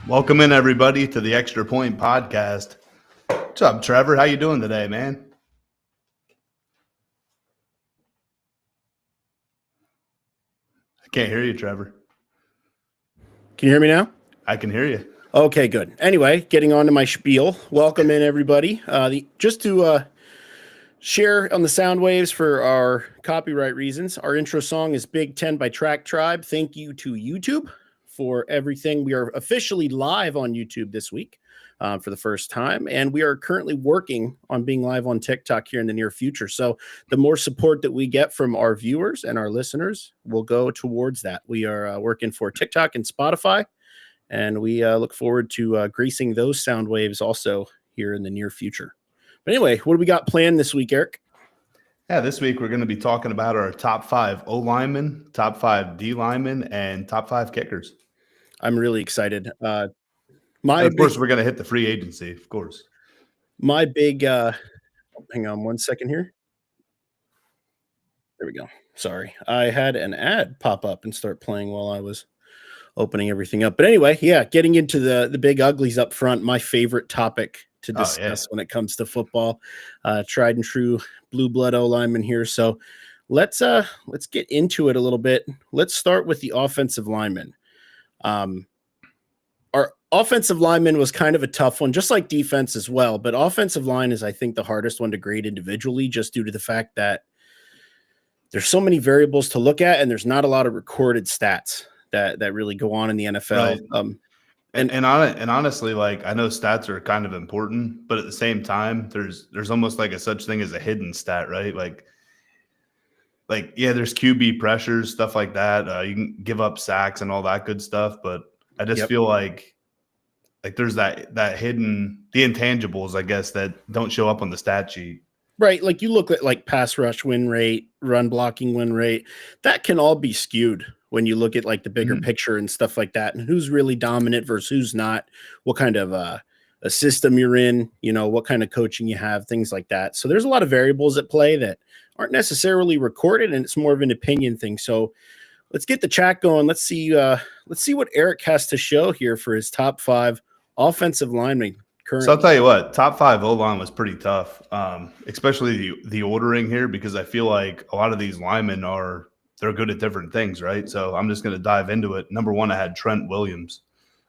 Welcome in, everybody, to the Extra Point Podcast. What's up, Trevor? How you doing today, man? I can't hear you, Trevor. Can you hear me now? I can hear you. Okay, good. Anyway, getting on to my spiel. Welcome in, everybody. Just to share on the sound waves for our copyright reasons, our intro song is Big 10 by Track Tribe. Thank you to YouTube for everything. We are officially live on YouTube this week for the first time, and we are currently working on being live on TikTok here in the near future. So the more support that we get from our viewers and our listeners will go towards that. We are working for TikTok and Spotify, and we look forward to gracing those sound waves also here in the near future. But anyway, what do we got planned this week, Eric? Yeah, this week we're going to be talking about our top 5 O linemen, top 5 D linemen, and top 5 kickers. I'm really excited. Of course, we're going to hit the free agency, of course. My big, hang on one second here. There we go. Sorry. I had an ad pop up and start playing while I was opening everything up. But anyway, yeah, getting into the big uglies up front, my favorite topic to discuss when it comes to football. Tried and true blue blood O lineman here. So let's get into it a little bit. Let's start with the offensive lineman. Our offensive lineman was kind of a tough one, just like defense as well. But offensive line is, I think, the hardest one to grade individually, just due to the fact that there's so many variables to look at, and there's not a lot of recorded stats that really go on in the NFL. Right. And honestly, like, I know stats are kind of important, but at the same time, there's almost like a such thing as a hidden stat, right? Like yeah, there's QB pressures, stuff like that. You can give up sacks and all that good stuff, but I just feel like there's that hidden, the intangibles, I guess, that don't show up on the stat sheet. Right. Like, you look at like pass rush win rate, run blocking win rate, that can all be skewed when you look at like the bigger picture and stuff like that, and who's really dominant versus who's not, what kind of a system you're in, what kind of coaching you have, things like that. So there's a lot of variables at play that aren't necessarily recorded, and it's more of an opinion thing. So let's get the chat going. Let's see what Eric has to show here for his top 5 offensive linemen currently. So I'll tell you what, top 5 O-line was pretty tough, especially the ordering here, because I feel like a lot of these linemen they're good at different things, right? So I'm just going to dive into it. Number 1, I had Trent Williams.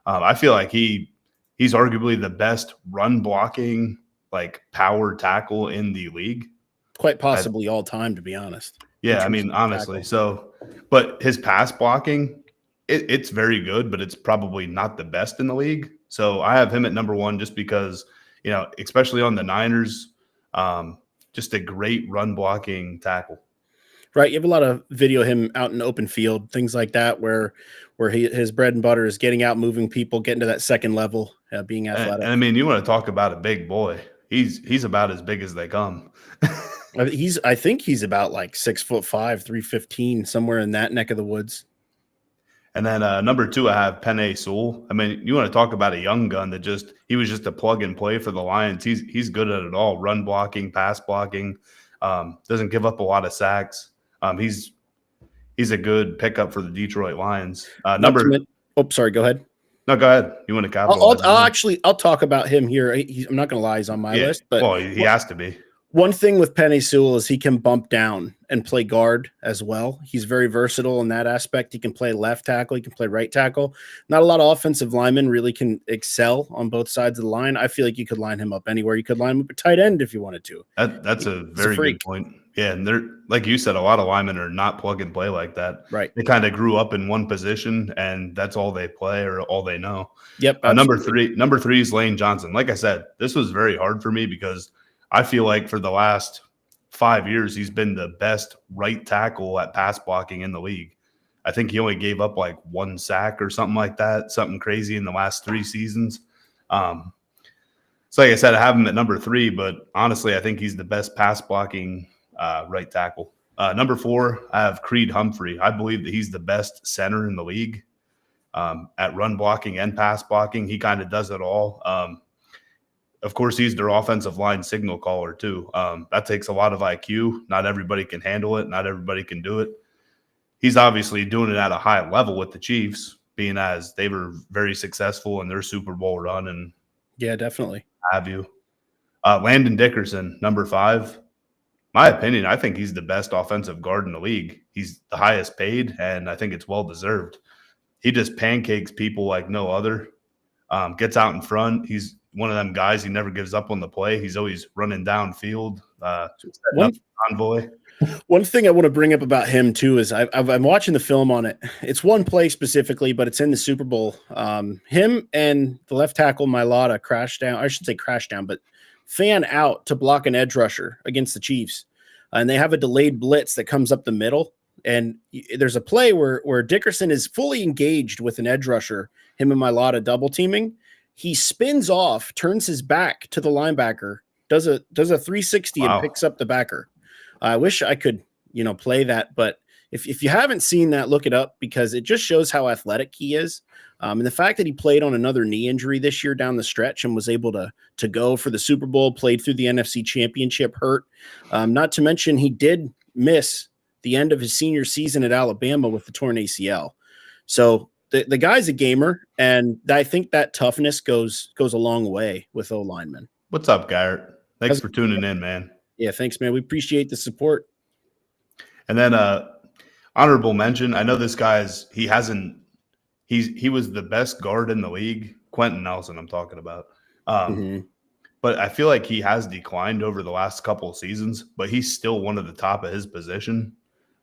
I feel like he's arguably the best run blocking, like, power tackle in the league. Quite possibly all time, to be honest. Yeah, I mean, honestly. So, but his pass blocking, it's very good, but it's probably not the best in the league. So I have him at number 1 just because, especially on the Niners, just a great run blocking tackle. Right. You have a lot of video of him out in the open field, things like that, where his bread and butter is getting out, moving people, getting to that second level, being athletic. And I mean, you want to talk about a big boy. He's about as big as they come. I think he's about like 6'5", 315, somewhere in that neck of the woods. And then number 2, I have Penei Sewell. I mean, you want to talk about a young gun that he was just a plug and play for the Lions. He's good at it all: run blocking, pass blocking. Doesn't give up a lot of sacks. He's a good pickup for the Detroit Lions. Sorry, go ahead. No, go ahead. You want to capitalize? I'll talk about him here. I'm not going to lie, he's on my list, but he has to be. One thing with Penei Sewell is he can bump down and play guard as well. He's very versatile in that aspect. He can play left tackle. He can play right tackle. Not a lot of offensive linemen really can excel on both sides of the line. I feel like you could line him up anywhere. You could line him up at tight end if you wanted to. That's a very good point. Yeah, and they're, like you said, a lot of linemen are not plug and play like that. Right. They kind of grew up in one position, and that's all they play or all they know. Yep. Number three is Lane Johnson. Like I said, this was very hard for me because I feel like for the last 5 years, he's been the best right tackle at pass blocking in the league. I think he only gave up like 1 sack or something like that, something crazy in the last 3 seasons. So like I said, I have him at number 3, but honestly, I think he's the best pass blocking right tackle. Number 4, I have Creed Humphrey. I believe that he's the best center in the league at run blocking and pass blocking. He kind of does it all. Of course, he's their offensive line signal caller too. That takes a lot of IQ. Not everybody can handle it. Not everybody can do it. He's obviously doing it at a high level with the Chiefs being as they were very successful in their Super Bowl run and Yeah, definitely. have you. Landon Dickerson, number 5. My opinion, I think he's the best offensive guard in the league. He's the highest paid, and I think it's well deserved. He just pancakes people like no other. Gets out in front. He's one of them guys. He never gives up on the play. He's always running downfield. One thing I want to bring up about him too is I'm watching the film on it. It's one play specifically, but it's in the Super Bowl. Him and the left tackle Mailata crash down. I should say crash down, but fan out to block an edge rusher against the Chiefs, and they have a delayed blitz that comes up the middle. And there's a play where Dickerson is fully engaged with an edge rusher, him and Mailata double teaming. He spins off, turns his back to the linebacker, does a 360 and picks up the backer. I wish I could, play that, but if you haven't seen that, look it up because it just shows how athletic he is. And the fact that he played on another knee injury this year down the stretch and was able to go for the Super Bowl, played through the NFC Championship hurt. Not to mention he did miss the end of his senior season at Alabama with the torn ACL. So the guy's a gamer, and I think that toughness goes a long way with O-linemen. What's up, Garrett? Thanks for tuning in, man. Yeah, thanks, man. We appreciate the support. And then honorable mention. I know this guy's he was the best guard in the league. Quentin Nelson, I'm talking about. But I feel like he has declined over the last couple of seasons, but he's still one of the top of his position.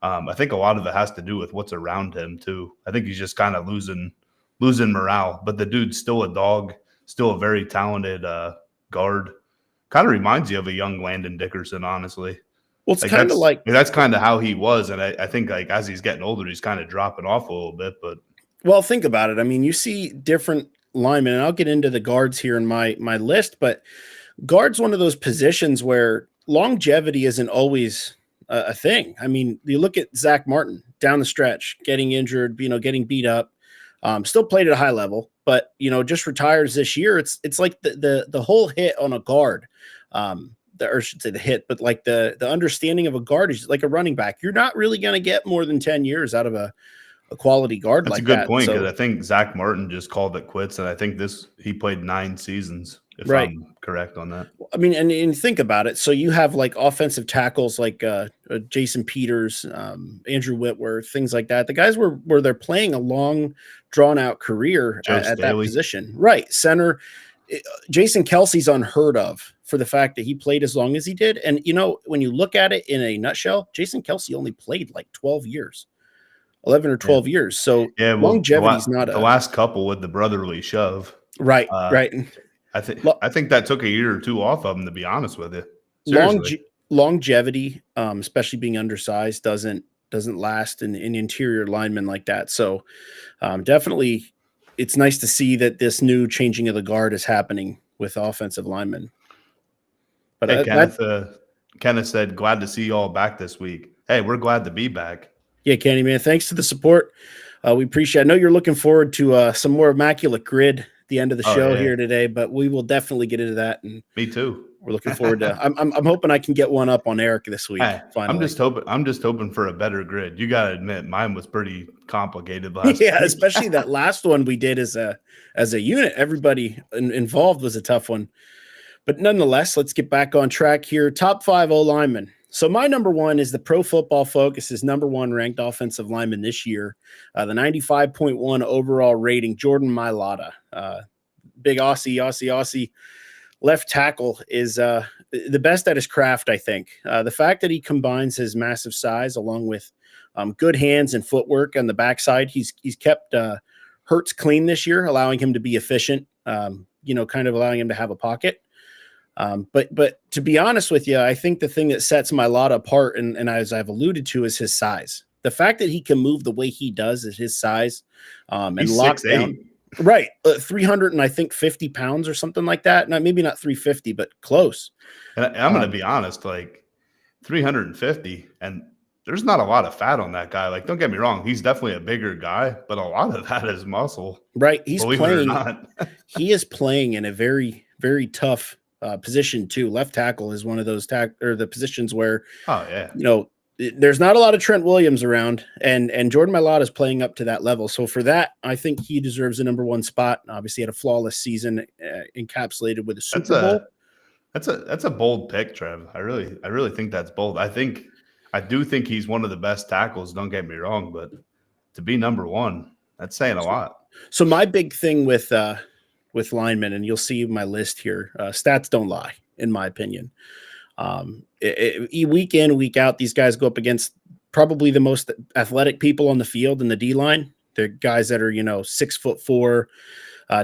I think a lot of it has to do with what's around him too. I think he's just kind of losing morale, but the dude's still a dog, still a very talented guard. Kind of reminds you of a young Landon Dickerson, honestly. Well, it's kind of like that's kind of how he was, and I think like as he's getting older, he's kind of dropping off a little bit. But well, think about it. I mean, you see different linemen, and I'll get into the guards here in my list, but guard's one of those positions where longevity isn't always a thing. I mean, you look at Zach Martin down the stretch, getting injured, getting beat up, still played at a high level, but just retires this year. It's like the whole hit on a guard, or I should say the hit, but like the understanding of a guard is like a running back. You're not really going to get more than 10 years out of a quality guard. That's like that. That's a good point, because I think Zach Martin just called it quits, and I think he played 9 seasons. If I'm correct on that. I mean, and think about it. So you have like offensive tackles like Jason Peters, Andrew Whitworth, things like that. The guys where they're playing a long, drawn-out career at that position. Right. Center. Jason Kelsey's unheard of for the fact that he played as long as he did. And, when you look at it in a nutshell, Jason Kelsey only played like 12 years. 11 or 12 years. So longevity is not the last couple with the brotherly shove. Right, right. I think that took a year or two off of him, to be honest with you. Longevity, especially being undersized, doesn't last in interior linemen like that. So definitely it's nice to see that this new changing of the guard is happening with offensive linemen. But hey, Kenneth said, glad to see you all back this week. Hey, we're glad to be back. Yeah, Kenny, man. Thanks for the support. We appreciate it. I know you're looking forward to some more immaculate grid the end of the show here today, but we will definitely get into that. And me too. We're looking forward to. I'm hoping I can get one up on Eric this week. Hey, finally. I'm just hoping for a better grid. You got to admit, mine was pretty complicated last. Yeah, especially that last one we did as a unit. Everybody involved was a tough one, but nonetheless, let's get back on track here. Top 5 O linemen. So my number 1 is the Pro Football Focus's number 1 ranked offensive lineman this year, the 95.1 overall rating, Jordan Mailata. Big Aussie left tackle is the best at his craft, I think. The fact that he combines his massive size along with good hands and footwork on the backside, he's kept Hurts clean this year, allowing him to be efficient, kind of allowing him to have a pocket. But to be honest with you, I think the thing that sets Mailata apart, and as I've alluded to, is his size. The fact that he can move the way he does at his size, and lock down. Right. 300 and I think 50 pounds or something like that. Now, maybe not 350, but close. And I'm going to be honest, like 350, and there's not a lot of fat on that guy. Like, don't get me wrong. He's definitely a bigger guy, but a lot of that is muscle. Right. He is playing in a very, very tough position too. Left tackle is one of those the positions where, there's not a lot of Trent Williams around, and Jordan Mailata is playing up to that level. So for that, I think he deserves the number one spot. Obviously, had a flawless season, encapsulated with a Super Bowl. That's a bold pick, Trev. I really think that's bold. I do think he's one of the best tackles. Don't get me wrong, but to be number one, that's saying a lot. So my big thing with linemen, and you'll see my list here, stats don't lie, in my opinion. Week in, week out, these guys go up against probably the most athletic people on the field in the D line. They're guys that are 6'4",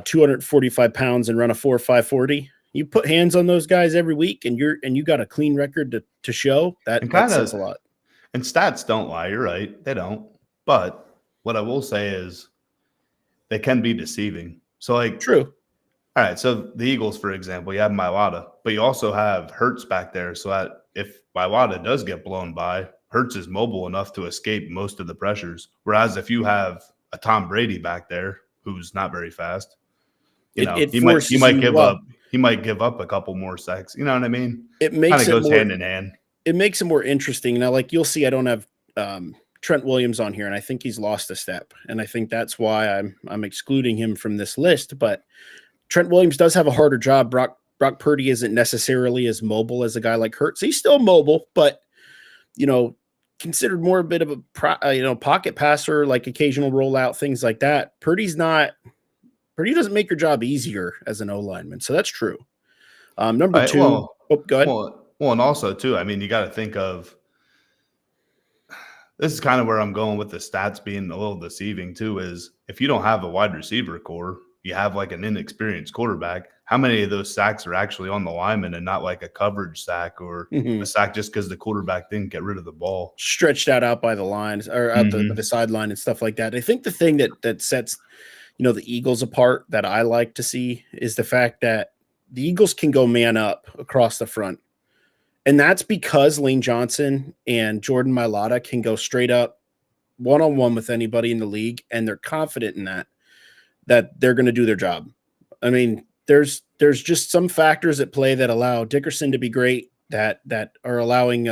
245 pounds, and run a 4.5 40. You put hands on those guys every week, and you got a clean record to show that. That says a lot. And stats don't lie. You're right; they don't. But what I will say is, they can be deceiving. So, like, true. All right, so the Eagles, for example, you have Mailata, but you also have Hurts back there. So that if Mailata does get blown by, Hurts is mobile enough to escape most of the pressures. Whereas if you have a Tom Brady back there who's not very fast, he might give up a couple more sacks. You know what I mean? It makes kind of goes hand in hand. It makes it more interesting. Now, like you'll see, I don't have Trent Williams on here, and I think he's lost a step, and I think that's why I'm excluding him from this list. But Trent Williams does have a harder job. Brock Purdy isn't necessarily as mobile as a guy like Hurts. He's still mobile, but considered more a bit of a pocket passer, like occasional rollout, things like that. Purdy doesn't make your job easier as an O lineman, so that's true. Number two. Go ahead. Well, and also too, I mean, you got to think of. This is kind of where I'm going with the stats being a little deceiving too, is if you don't have a wide receiver core, you have like an inexperienced quarterback, how many of those sacks are actually on the lineman and not like a coverage sack or a sack just because the quarterback didn't get rid of the ball? Stretched out by the lines or out the sideline and stuff like that. I think the thing that sets, the Eagles apart that I like to see is the fact that the Eagles can go man up across the front. And that's because Lane Johnson and Jordan Mailata can go straight up one-on-one with anybody in the league, and they're confident in that they're going to do their job. I mean, there's just some factors at play that allow Dickerson to be great, that are allowing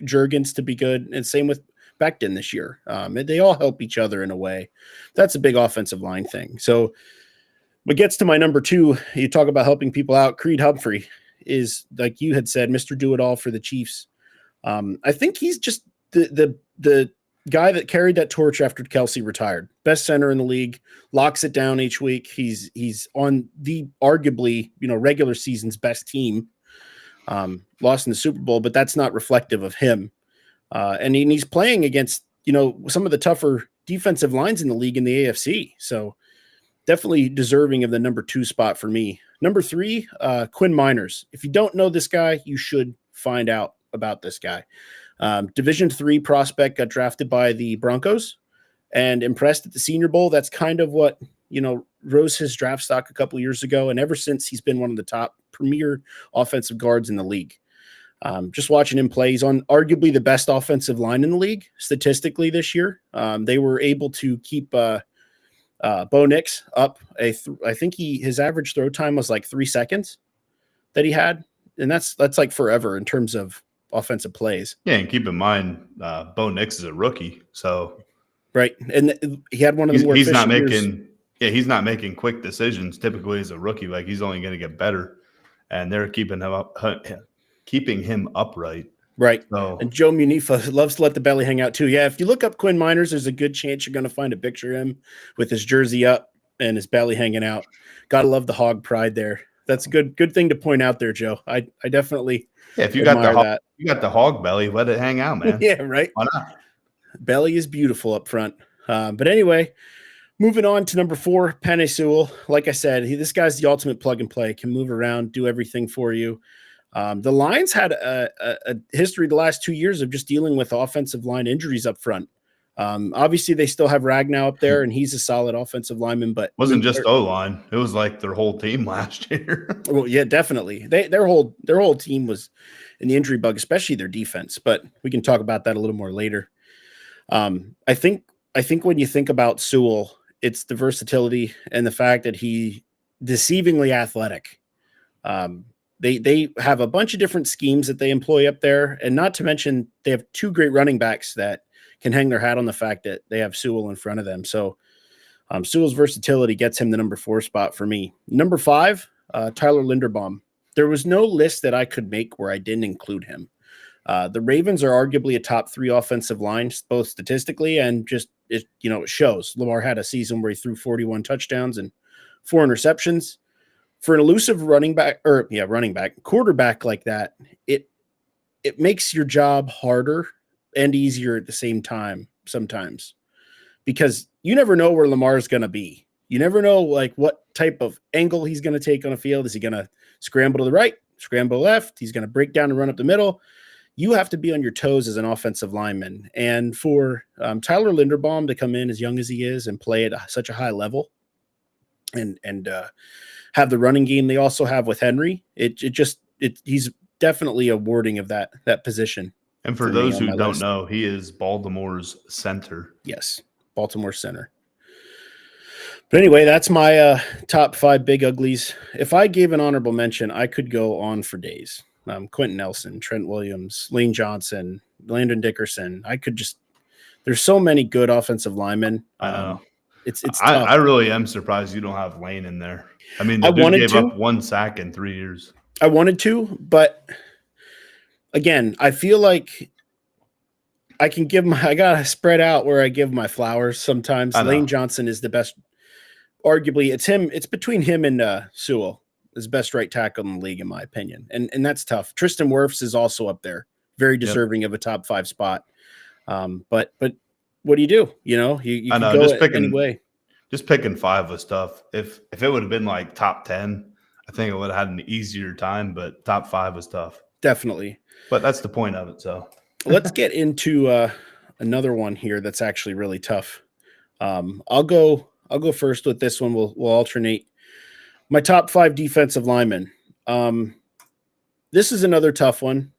Juergens to be good, and same with Becton this year. They all help each other in a way. That's a big offensive line thing. So what gets to my number two, you talk about helping people out, Creed Humphrey is, like you had said, Mr. Do-It-All for the Chiefs. I think he's just the guy that carried that torch after Kelsey retired. Best center in the league, locks it down each week. He's on the arguably, regular season's best team. Lost in the Super Bowl, but that's not reflective of him. And he's playing against, some of the tougher defensive lines in the league in the AFC. So definitely deserving of the number two spot for me. Number three, Quinn Miners. If you don't know this guy, you should find out about this guy. Division III prospect, got drafted by the Broncos and impressed at the Senior Bowl. That's kind of what, rose his draft stock a couple years ago. And ever since, he's been one of the top premier offensive guards in the league. Just watching him play, he's on arguably the best offensive line in the league statistically this year. They were able to keep Bo Nix up. I think his average throw time was like 3 seconds that he had. And that's like forever in terms of offensive plays. Yeah, and keep in mind, Bo Nix is a rookie, so right, and he had one of the more. He's not making quick decisions typically as a rookie. Like, he's only going to get better, and they're keeping him upright. Right. So, and Joe Munifa loves to let the belly hang out too. Yeah, if you look up Quinn Miners, there's a good chance you're going to find a picture of him with his jersey up and his belly hanging out. Gotta love the hog pride there. That's a good thing to point out there, Joe. I definitely. Yeah, if you got the hog belly, let it hang out, man. Yeah, right. Why not? Belly is beautiful up front. But anyway, moving on to number 4, Penei Sewell. Like I said, this guy's the ultimate plug and play. Can move around, do everything for you. The Lions had a history the last 2 years of just dealing with offensive line injuries up front. Obviously, they still have Ragnow up there, and he's a solid offensive lineman. But it wasn't just O-line; it was like their whole team last year. Well, yeah, definitely. Their whole team was in the injury bug, especially their defense. But we can talk about that a little more later. I think when you think about Sewell, it's the versatility and the fact that he deceivingly athletic. They have a bunch of different schemes that they employ up there, and not to mention they have two great running backs that can hang their hat on the fact that they have Sewell in front of them. So Sewell's versatility gets him the number 4 spot for me. Number 5, Tyler Linderbaum. There was no list that I could make where I didn't include him. The Ravens are arguably a top 3 offensive line, both statistically and just it shows. Lamar had a season where he threw 41 touchdowns and 4 interceptions. For an elusive quarterback like that, it makes your job harder and easier at the same time sometimes, because you never know where Lamar is going to be. You never know like what type of angle he's going to take on a field. Is he going to scramble to the right, scramble left? He's going to break down and run up the middle. You have to be on your toes as an offensive lineman. And for Tyler Linderbaum to come in as young as he is and play at such a high level and have the running game they also have with Henry, he's definitely a warding of that position. And for those who don't know, he is Baltimore's center. Yes, Baltimore center. But anyway, that's my top 5 big uglies. If I gave an honorable mention, I could go on for days. Quentin Nelson, Trent Williams, Lane Johnson, Landon Dickerson. There's so many good offensive linemen. I know. It's tough. I really am surprised you don't have Lane in there. I mean, the dude gave up 1 sack in 3 years. I wanted to, but again, I feel like I gotta spread out where I give my flowers sometimes. Lane Johnson is the best. Arguably, it's between him and Sewell, is best right tackle in the league, in my opinion. And that's tough. Tristan Wirfs is also up there, very deserving of a top 5 spot. But what do? You can go any way. Just picking 5 was tough. If it would have been like top 10, I think it would have had an easier time, but top 5 was tough. Definitely. But that's the point of it. So let's get into another one here that's actually really tough. I'll go first with this one. We'll alternate. My top 5 defensive linemen. This is another tough one,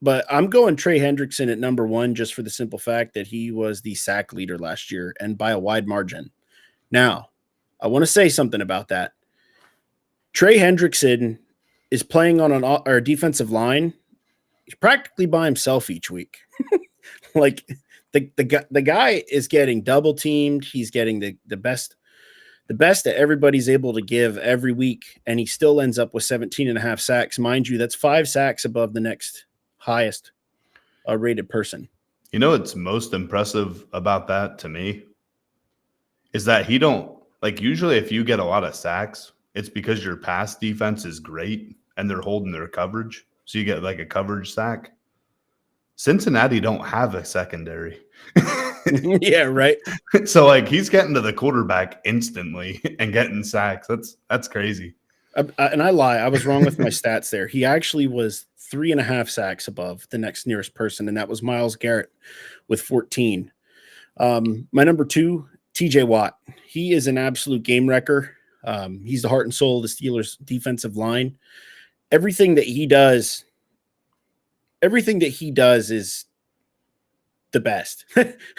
but I'm going Trey Hendrickson at number 1 just for the simple fact that he was the sack leader last year and by a wide margin. Now, I want to say something about that. Trey Hendrickson is playing on our defensive line. He's practically by himself each week. Like the guy is getting double teamed. He's getting the best that everybody's able to give every week, and he still ends up with 17.5 sacks. Mind you, that's 5 sacks above the next highest rated person. You know what's most impressive about that to me is that he don't like usually if you get a lot of sacks, it's because your pass defense is great and they're holding their coverage. So you get like a coverage sack. Cincinnati don't have a secondary. Yeah, right. So like he's getting to the quarterback instantly and getting sacks. That's crazy. And I lie. I was wrong with my stats there. He actually was 3.5 sacks above the next nearest person, and that was Myles Garrett with 14. My number 2, TJ Watt. He is an absolute game wrecker. He's the heart and soul of the Steelers defensive line. Everything that he does is the best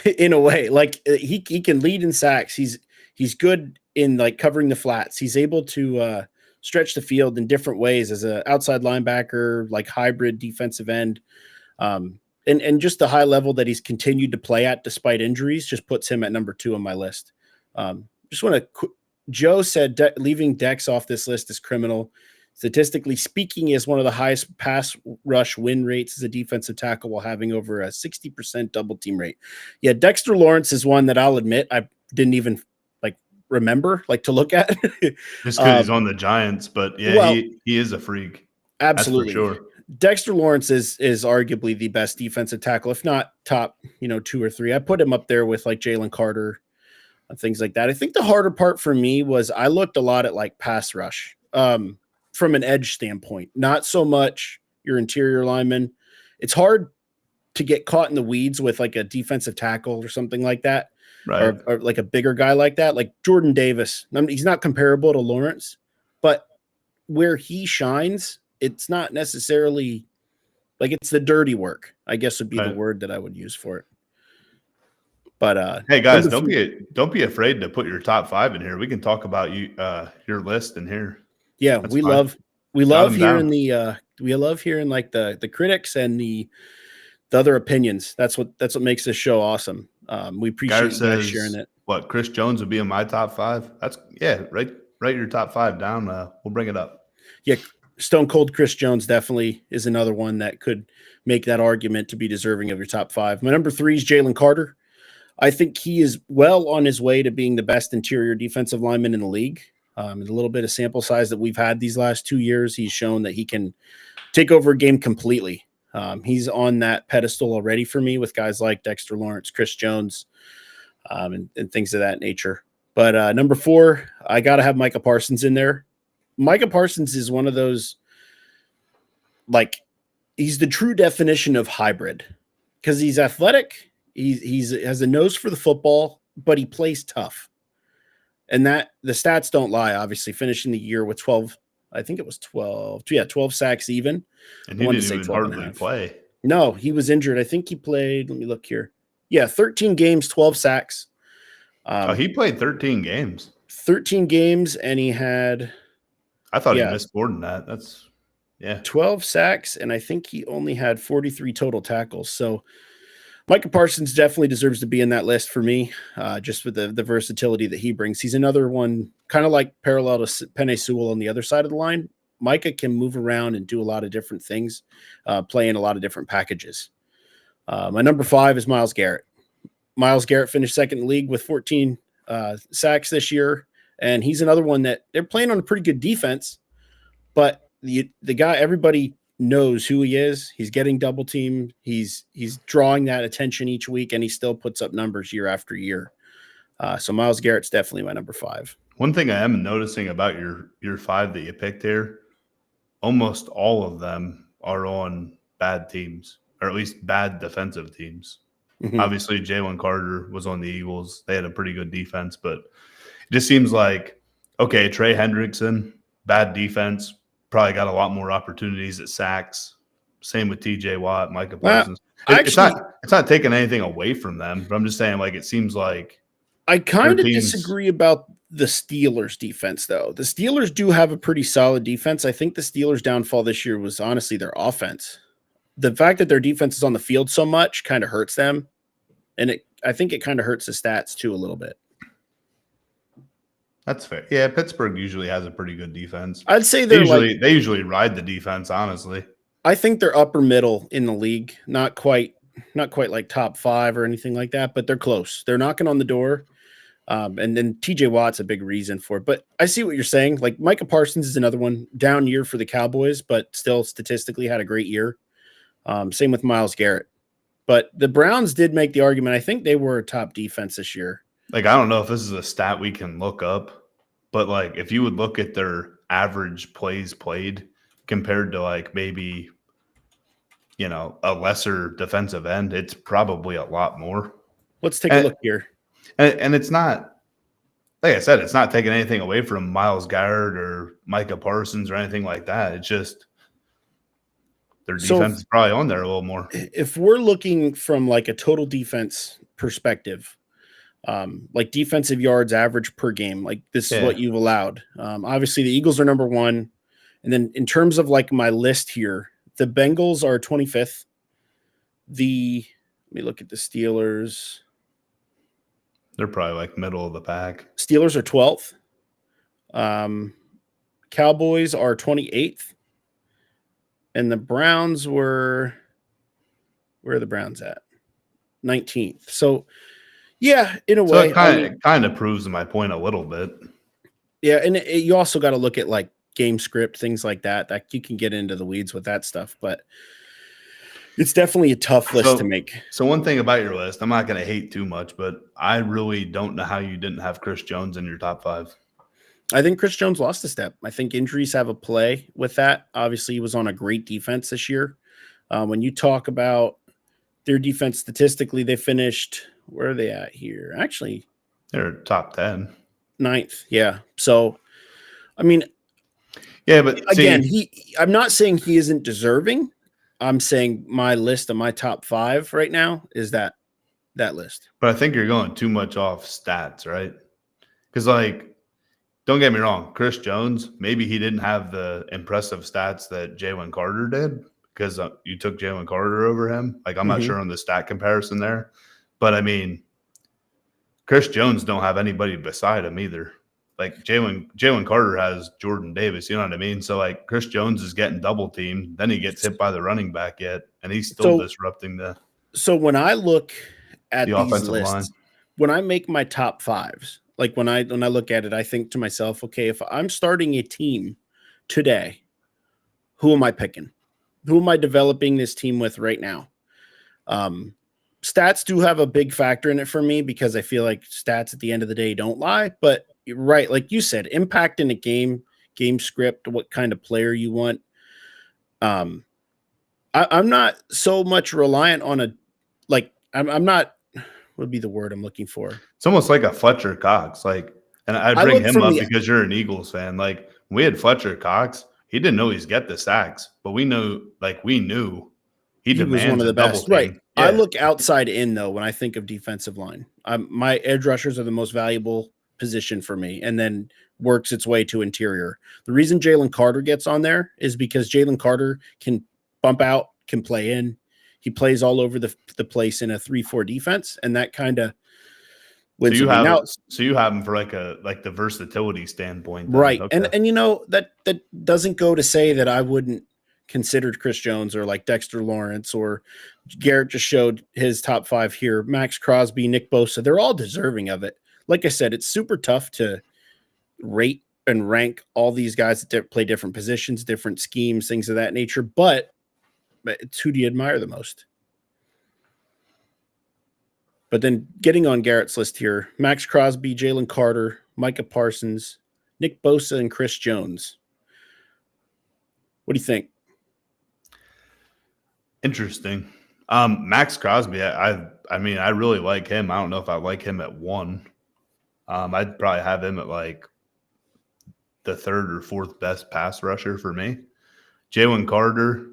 in a way. Like he can lead in sacks. He's good in like covering the flats. He's able to stretch the field in different ways as an outside linebacker, like hybrid defensive end. And just the high level that he's continued to play at despite injuries just puts him at number 2 on my list. Joe said leaving Dex off this list is criminal. Statistically speaking, he has one of the highest pass rush win rates as a defensive tackle while having over a 60% double team rate. Yeah, Dexter Lawrence is one that I'll admit I didn't even remember to look at. Just because he's on the Giants, but yeah, he is a freak. Absolutely. That's for sure. Dexter Lawrence is arguably the best defensive tackle, if not top, 2 or 3. I put him up there with like Jalen Carter and things like that. I think the harder part for me was I looked a lot at like pass rush from an edge standpoint, not so much your interior lineman. It's hard to get caught in the weeds with like a defensive tackle or something like that. Right. Or like a bigger guy like that, like Jordan Davis. I mean, he's not comparable to Lawrence, but where he shines, it's not necessarily like it's the dirty work, I guess would be the word that I would use for it. But hey guys, don't be afraid to put your top 5 in here. We can talk about your list in here. Yeah, we love We Got love him hearing down. like the critics and the other opinions. That's what makes this show awesome. We appreciate Garrett you guys sharing says, it. what, Chris Jones would be in my top 5? That's, yeah, write your top 5 down. We'll bring it up. Yeah, Stone Cold Chris Jones definitely is another one that could make that argument to be deserving of your top 5. My number 3 is Jalen Carter. I think he is well on his way to being the best interior defensive lineman in the league. In a little bit of sample size that we've had these last 2 years, he's shown that he can take over a game completely. He's on that pedestal already for me with guys like Dexter Lawrence, Chris Jones, and things of that nature. But number 4, I got to have Micah Parsons in there. Micah Parsons is one of those, like, he's the true definition of hybrid because he's athletic. He's has a nose for the football, but he plays tough. And that the stats don't lie, obviously, finishing the year with 12, I think it was 12. Yeah, 12 sacks even. And he didn't even hardly play. No, he was injured. I think he played, let me look here. Yeah, 13 games, 12 sacks. He played 13 games. 13 games, and he had, I thought he missed more than that. That's, 12 sacks, and I think he only had 43 total tackles. So Micah Parsons definitely deserves to be in that list for me, just with the versatility that he brings. He's another one, kind of like parallel to Penei Sewell on the other side of the line. Micah can move around and do a lot of different things, play in a lot of different packages. My number 5 is Myles Garrett. Myles Garrett finished second in the league with 14 sacks this year, and he's another one that they're playing on a pretty good defense, but the guy, everybody knows who he is. He's getting double teamed. He's drawing that attention each week, and he still puts up numbers year after year. So Myles Garrett's definitely my number 5. One thing I am noticing about your 5 that you picked here, almost all of them are on bad teams, or at least bad defensive teams. Mm-hmm. Obviously, Jalen Carter was on the Eagles. They had a pretty good defense, but it just seems like, okay, Trey Hendrickson, bad defense, probably got a lot more opportunities at sacks. Same with TJ Watt, Micah Parsons. It's not taking anything away from them, but I'm just saying, like, it seems like I kind of disagree about the Steelers' defense, though. The Steelers do have a pretty solid defense. I think the Steelers' downfall this year was honestly their offense. The fact that their defense is on the field so much kind of hurts them, and I think it kind of hurts the stats too a little bit. That's fair. Yeah, Pittsburgh usually has a pretty good defense. I'd say they usually ride the defense, honestly. I think they're upper middle in the league, not quite like top 5 or anything like that, but they're close. They're knocking on the door. And then TJ Watt's a big reason for it. But I see what you're saying. Like Micah Parsons is another one, down year for the Cowboys, but still statistically had a great year. Same with Myles Garrett. But the Browns did make the argument. I think they were a top defense this year. Like, I don't know if this is a stat we can look up, but like if you would look at their average plays played compared to like maybe, a lesser defensive end, it's probably a lot more. Let's take a look here. And it's not, like I said, it's not taking anything away from Myles Garrett or Micah Parsons or anything like that. It's just their defense is probably on there a little more. If we're looking from like a total defense perspective, like defensive yards average per game, like this is what you've allowed. Obviously, the Eagles are number 1. And then in terms of like my list here, the Bengals are 25th. Let me look at the Steelers. They're probably like middle of the pack. Steelers are 12th. Cowboys are 28th. And the Browns where are the Browns at? 19th. So, yeah, in a way. It kind of proves my point a little bit. Yeah, and you also got to look at like game script, things like that. That you can get into the weeds with that stuff, but it's definitely a tough list to make. So one thing about your list, I'm not going to hate too much, but I really don't know how you didn't have Chris Jones in your top 5. I think Chris Jones lost a step. I think injuries have a play with that. Obviously, he was on a great defense this year. When you talk about their defense statistically, they finished, where are they at here? Actually, they're top 10. 9th. Yeah. So, I mean, yeah, but again, I'm not saying he isn't deserving. I'm saying my list of my top 5 right now is that list. But I think you're going too much off stats, right? Because like don't get me wrong, Chris Jones, maybe he didn't have the impressive stats that Jalen Carter did because you took Jalen Carter over him. Like, I'm not Mm-hmm. sure on the stat comparison there. But, I mean, Chris Jones don't have anybody beside him either. Like, Jalen Carter has Jordan Davis, you know what I mean? So, like, Chris Jones is getting double teamed. Then he gets hit by the running back and he's still disrupting So when I look at the these offensive lists, line. when I make my top fives, like when I look at it, I think to myself, okay, if I'm starting a team today, who am I picking? Who am I developing this team with right now? Stats do have a big factor in it for me because I feel like stats at the end of the day don't lie. But right, like you said, impact in a game script, what kind of player you want. I'm not so much reliant on I'm not, what would be the word I'm looking for? It's almost like a Fletcher Cox. Like, and I I bring look him from up the because you're an Eagles fan. Like, when we had Fletcher Cox, he didn't always get the sacks, but we knew he he was one demands of a the double best. Right. team. I Yeah. look outside in though when I think of defensive line. My edge rushers are the most valuable position for me, and then works its way to interior. The reason Jalen Carter gets on there is because Jalen Carter can bump out, can play in. He plays all over the place in a 3-4 defense, and that kind of So wins you with me. Now, have him for like the versatility standpoint then. right. Okay. And that doesn't go to say that I wouldn't consider Chris Jones or like Dexter Lawrence, or Garrett just showed his top 5 here. Max Crosby, Nick Bosa, they're all deserving of it. Like I said, it's super tough to rate and rank all these guys that play different positions, different schemes, things of that nature. But it's who do you admire the most? But then getting on Garrett's list here, Max Crosby, Jalen Carter, Micah Parsons, Nick Bosa, and Chris Jones. What do you think? Interesting. Max Crosby, I mean, I really like him. I don't know if I like him at 1. I'd probably have him at like the 3rd or 4th best pass rusher for me. Jalen Carter,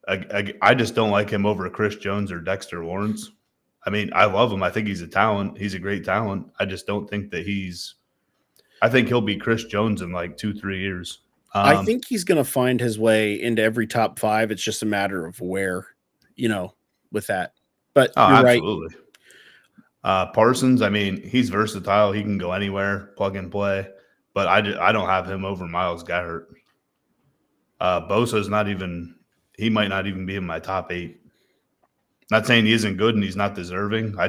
I just don't like him over Chris Jones or Dexter Lawrence. I mean, I love him. I think he's a talent. He's a great talent. I just don't think that I think he'll be Chris Jones in like 2-3 years. I think he's going to find his way into every top 5. It's just a matter of where, with that. But you're absolutely. Right. Parsons, I mean, he's versatile. He can go anywhere, plug and play. But I don't have him over Myles Garrett. Bosa's he might not even be in my top 8. Not saying he isn't good and he's not deserving. I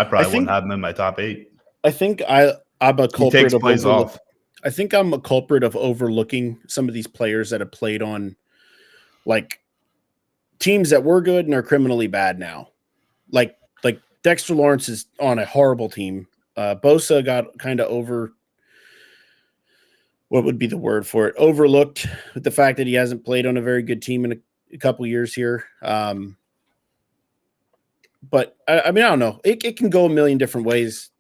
probably wouldn't have him in my top 8. I think I'm a culprit of plays off. I think I'm a culprit of overlooking some of these players that have played on like teams that were good and are criminally bad now. Like Dexter Lawrence is on a horrible team. Bosa got kind of what would be the word for it? Overlooked with the fact that he hasn't played on a very good team in a couple years here. But I mean, I don't know. It can go a million different ways.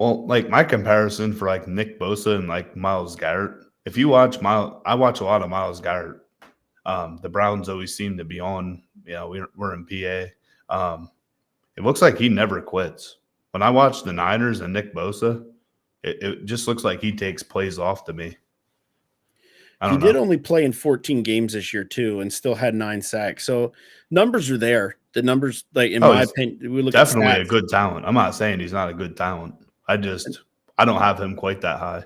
Well, like my comparison for like Nick Bosa and like Myles Garrett. If you watch I watch a lot of Myles Garrett. The Browns always seem to be on. We're in PA. It looks like he never quits. When I watch the Niners and Nick Bosa, it just looks like he takes plays off to me. He did only play in 14 games this year too, and still had 9 sacks. So numbers are there. The numbers, like in my opinion, we look definitely at a good talent. I'm not saying he's not a good talent. I don't have him quite that high.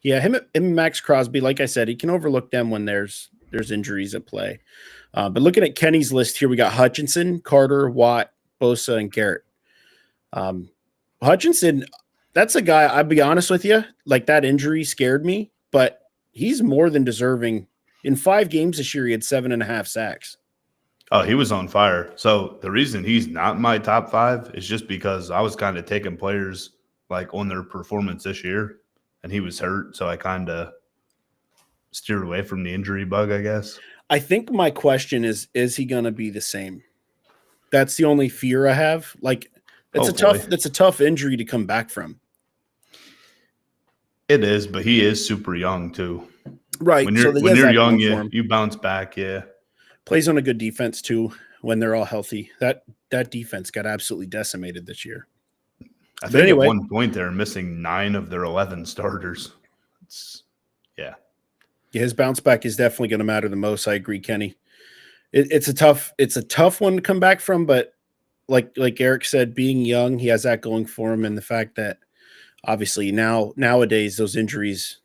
Yeah, him and Max Crosby, like I said, he can overlook them when there's injuries at play. But looking at Kenny's list here, we got Hutchinson, Carter, Watt, Bosa, and Garrett. Hutchinson, that's a guy, I'll be honest with you, like that injury scared me, but he's more than deserving. In 5 games this year, he had 7.5 sacks. Oh, he was on fire. So the reason he's not in my top 5 is just because I was kind of taking players like on their performance this year, and he was hurt. So I kind of steered away from the injury bug, I guess. I think my question is he going to be the same? That's the only fear I have. Like that's a tough injury to come back from. It is, but he is super young too. Right. When you're young, you bounce back. Yeah. Plays on a good defense too when they're all healthy. That defense got absolutely decimated this year. I think at one point they're missing 9 of their 11 starters. Yeah, his bounce back is definitely going to matter the most. I agree, Kenny. It's a tough one to come back from, but like Eric said, being young, he has that going for him, and the fact that obviously nowadays those injuries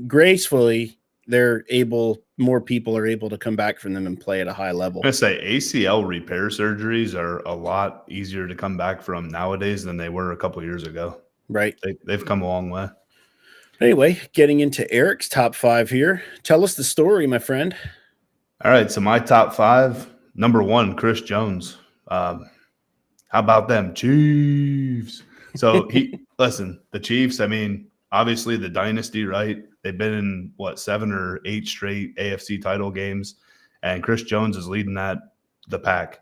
gracefully more people are able to come back from them and play at a high level. I'm gonna say ACL repair surgeries are a lot easier to come back from nowadays than they were a couple years ago. Right. They've come a long way. Anyway, getting into Eric's top 5 here. Tell us the story, my friend. All right, so my top 5, number 1, Chris Jones. How about them Chiefs? So listen, the Chiefs, I mean, obviously the dynasty, right? They've been in 7 or 8 straight AFC title games, and Chris Jones is leading the pack.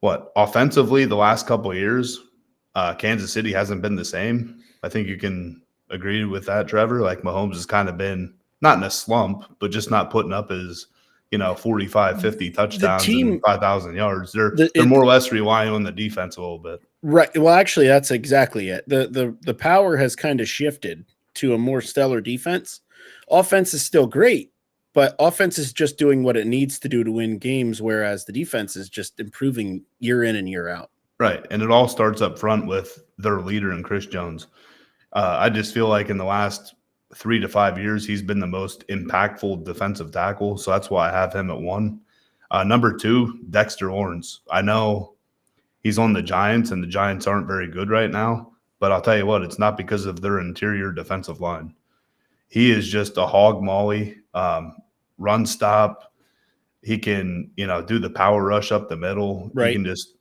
Offensively, the last couple of years, Kansas City hasn't been the same. I think you can agree with that, Trevor. Like Mahomes has kind of been not in a slump, but just not putting up his 45, 50 touchdowns and 5,000 yards. They're more or less relying on the defense a little bit. Right. Well, actually, that's exactly it. The power has kind of shifted to a more stellar defense. Offense is still great, but offense is just doing what it needs to do to win games, whereas the defense is just improving year in and year out. Right. And it all starts up front with their leader in Chris Jones. I just feel like in the last 3 to 5 years, he's been the most impactful defensive tackle. So that's why I have him at 1. Number 2, Dexter Lawrence. I know he's on the Giants, and the Giants aren't very good right now. But I'll tell you what, it's not because of their interior defensive line. He is just a hog molly, run stop. He can, do the power rush up the middle. Right. He can just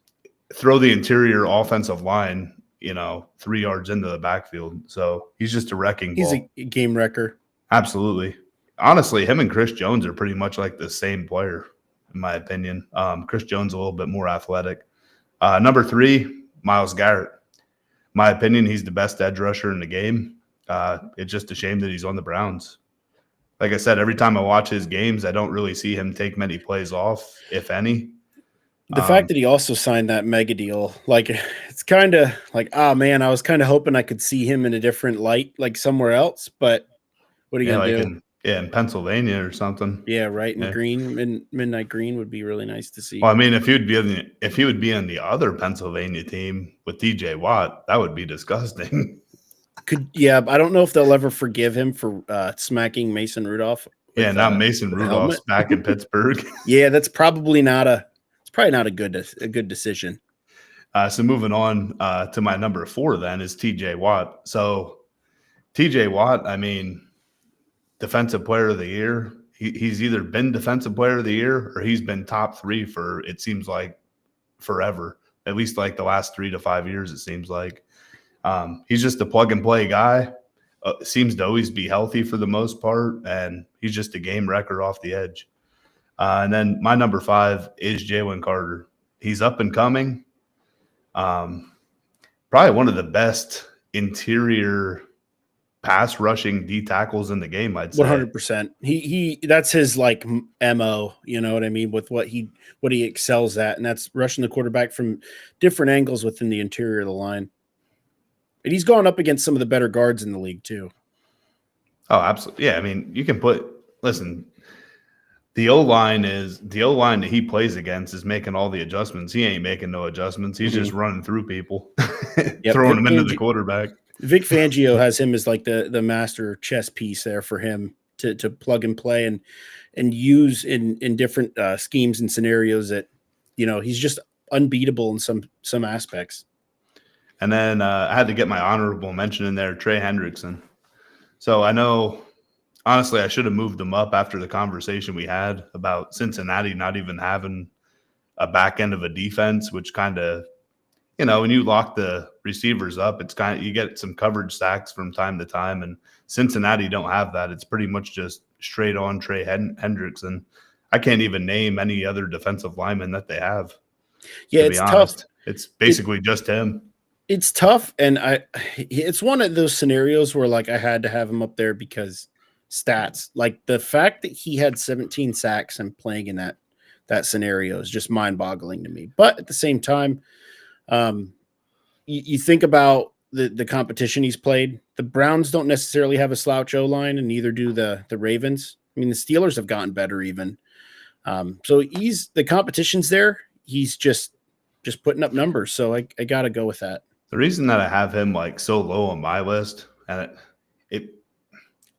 throw the interior offensive line 3 yards into the backfield. So he's just a wrecking ball. He's a game wrecker. Absolutely. Honestly, him and Chris Jones are pretty much like the same player, in my opinion. Chris Jones a little bit more athletic. Number 3, Myles Garrett. My opinion, he's the best edge rusher in the game. It's just a shame that he's on the Browns. Like I said, every time I watch his games, I don't really see him take many plays off, if any. The fact that he also signed that mega deal, like it's kind of like, man, I was kind of hoping I could see him in a different light, like somewhere else. But what are you gonna do? In Pennsylvania or something. Yeah, right. In green, midnight green would be really nice to see. Well, I mean, if he would be on the other Pennsylvania team with TJ Watt, that would be disgusting. I don't know if they'll ever forgive him for smacking Mason Rudolph. Now Mason Rudolph's back in Pittsburgh. Yeah, that's probably not a good decision. So moving on to my number 4 then is TJ Watt. So TJ Watt, I mean, Defensive Player of the Year. He's either been Defensive Player of the Year or he's been top 3 for, it seems like, forever. At least like the last 3 to 5 years, it seems like. He's just a plug-and-play guy. Seems to always be healthy for the most part, and he's just a game wrecker off the edge. And then my number 5 is Jalen Carter. He's up and coming. Probably one of the best interior pass rushing D tackles in the game, I'd say. 100%. He that's his like MO, you know what I mean, with what he excels at, and that's rushing the quarterback from different angles within the interior of the line. And he's gone up against some of the better guards in the league too. Oh, absolutely. Yeah, I mean, you can the O-line that he plays against is making all the adjustments. He ain't making no adjustments. He's just running through people, throwing them into the quarterback. Vic Fangio has him as like the master chess piece there for him to plug and play and use in different schemes and scenarios that, he's just unbeatable in some aspects. And then I had to get my honorable mention in there, Trey Hendrickson. So I know, honestly, I should have moved him up after the conversation we had about Cincinnati not even having a back end of a defense, which kind of, when you lock the receivers up, it's kind of, you get some coverage sacks from time to time, and Cincinnati don't have that. It's pretty much just straight on Trey Hendrickson. I can't even name any other defensive lineman that they have. Yeah, it's tough. It's basically just him. It's tough, and it's one of those scenarios where like I had to have him up there because stats, like the fact that he had 17 sacks and playing in that scenario is just mind-boggling to me. But at the same time, you think about the competition he's played. The Browns don't necessarily have a slouch O-line, and neither do the Ravens. I mean, the Steelers have gotten better even. So the competition's there. He's just putting up numbers. So I got to go with that. The reason that I have him like so low on my list, and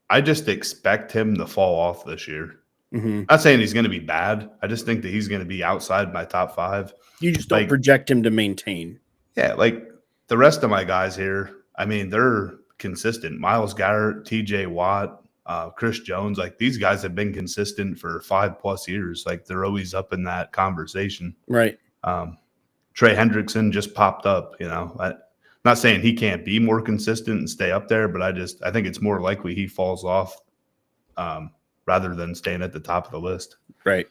I just expect him to fall off this year. Mm-hmm. Not saying he's going to be bad. I just think that he's going to be outside my top 5. You just don't project him to maintain. Yeah, like the rest of my guys here, I mean, they're consistent. Myles Garrett, TJ Watt, Chris Jones, like these guys have been consistent for 5+ years. Like they're always up in that conversation. Right. Trey Hendrickson just popped up, you know. Not saying he can't be more consistent and stay up there, but I think it's more likely he falls off rather than staying at the top of the list. Right.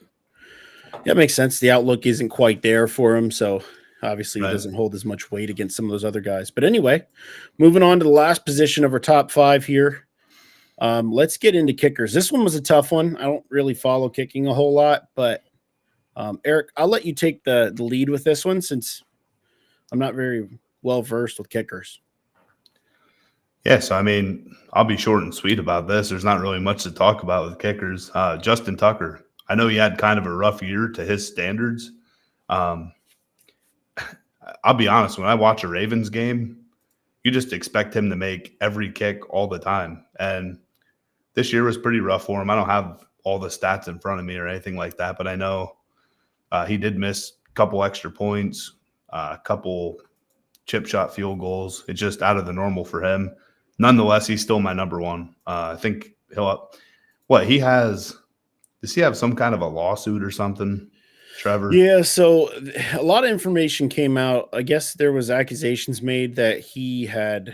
That makes sense. The outlook isn't quite there for him, so obviously he doesn't hold as much weight against some of those other guys. But anyway, moving on to the last position of our top 5 here. Let's get into kickers. This one was a tough one. I don't really follow kicking a whole lot, but Eric, I'll let you take the lead with this one since I'm not very well versed with kickers. Yeah, so I mean, I'll be short and sweet about this. There's not really much to talk about with kickers. Justin Tucker, I know he had kind of a rough year to his standards. I'll be honest, when I watch a Ravens game, you just expect him to make every kick all the time. And this year was pretty rough for him. I don't have all the stats in front of me or anything like that, but I know he did miss a couple extra points, a couple chip shot field goals. It's just out of the normal for him. Nonetheless, he's still my number 1. I think does he have some kind of a lawsuit or something, Trevor? Yeah, so a lot of information came out. I guess there was accusations made that he had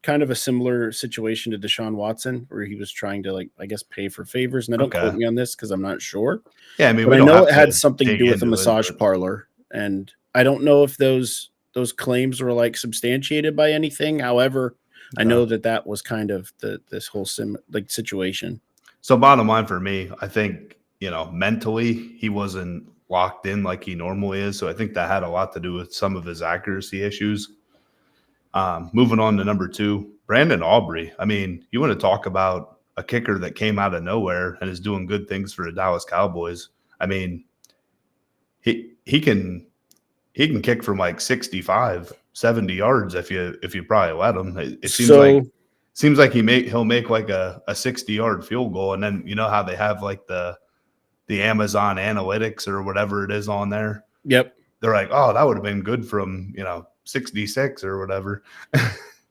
kind of a similar situation to Deshaun Watson, where he was trying to, like, I guess, pay for favors. And I don't quote me on this because I'm not sure. Yeah, I mean, but I know it had something to do with a massage parlor, and I don't know if those claims were like substantiated by anything. However, I know that was kind of this whole situation. So bottom line for me, I think, you know, mentally he wasn't locked in like he normally is. So I think that had a lot to do with some of his accuracy issues. Moving on to number 2, Brandon Aubrey. I mean, you want to talk about a kicker that came out of nowhere and is doing good things for the Dallas Cowboys. I mean, he can kick from like 65, 70 yards if you probably let him. It seems like he'll make like a 60-yard field goal, and then you know how they have like the Amazon analytics or whatever it is on there. Yep. They're like, oh, that would have been good from 66 or whatever.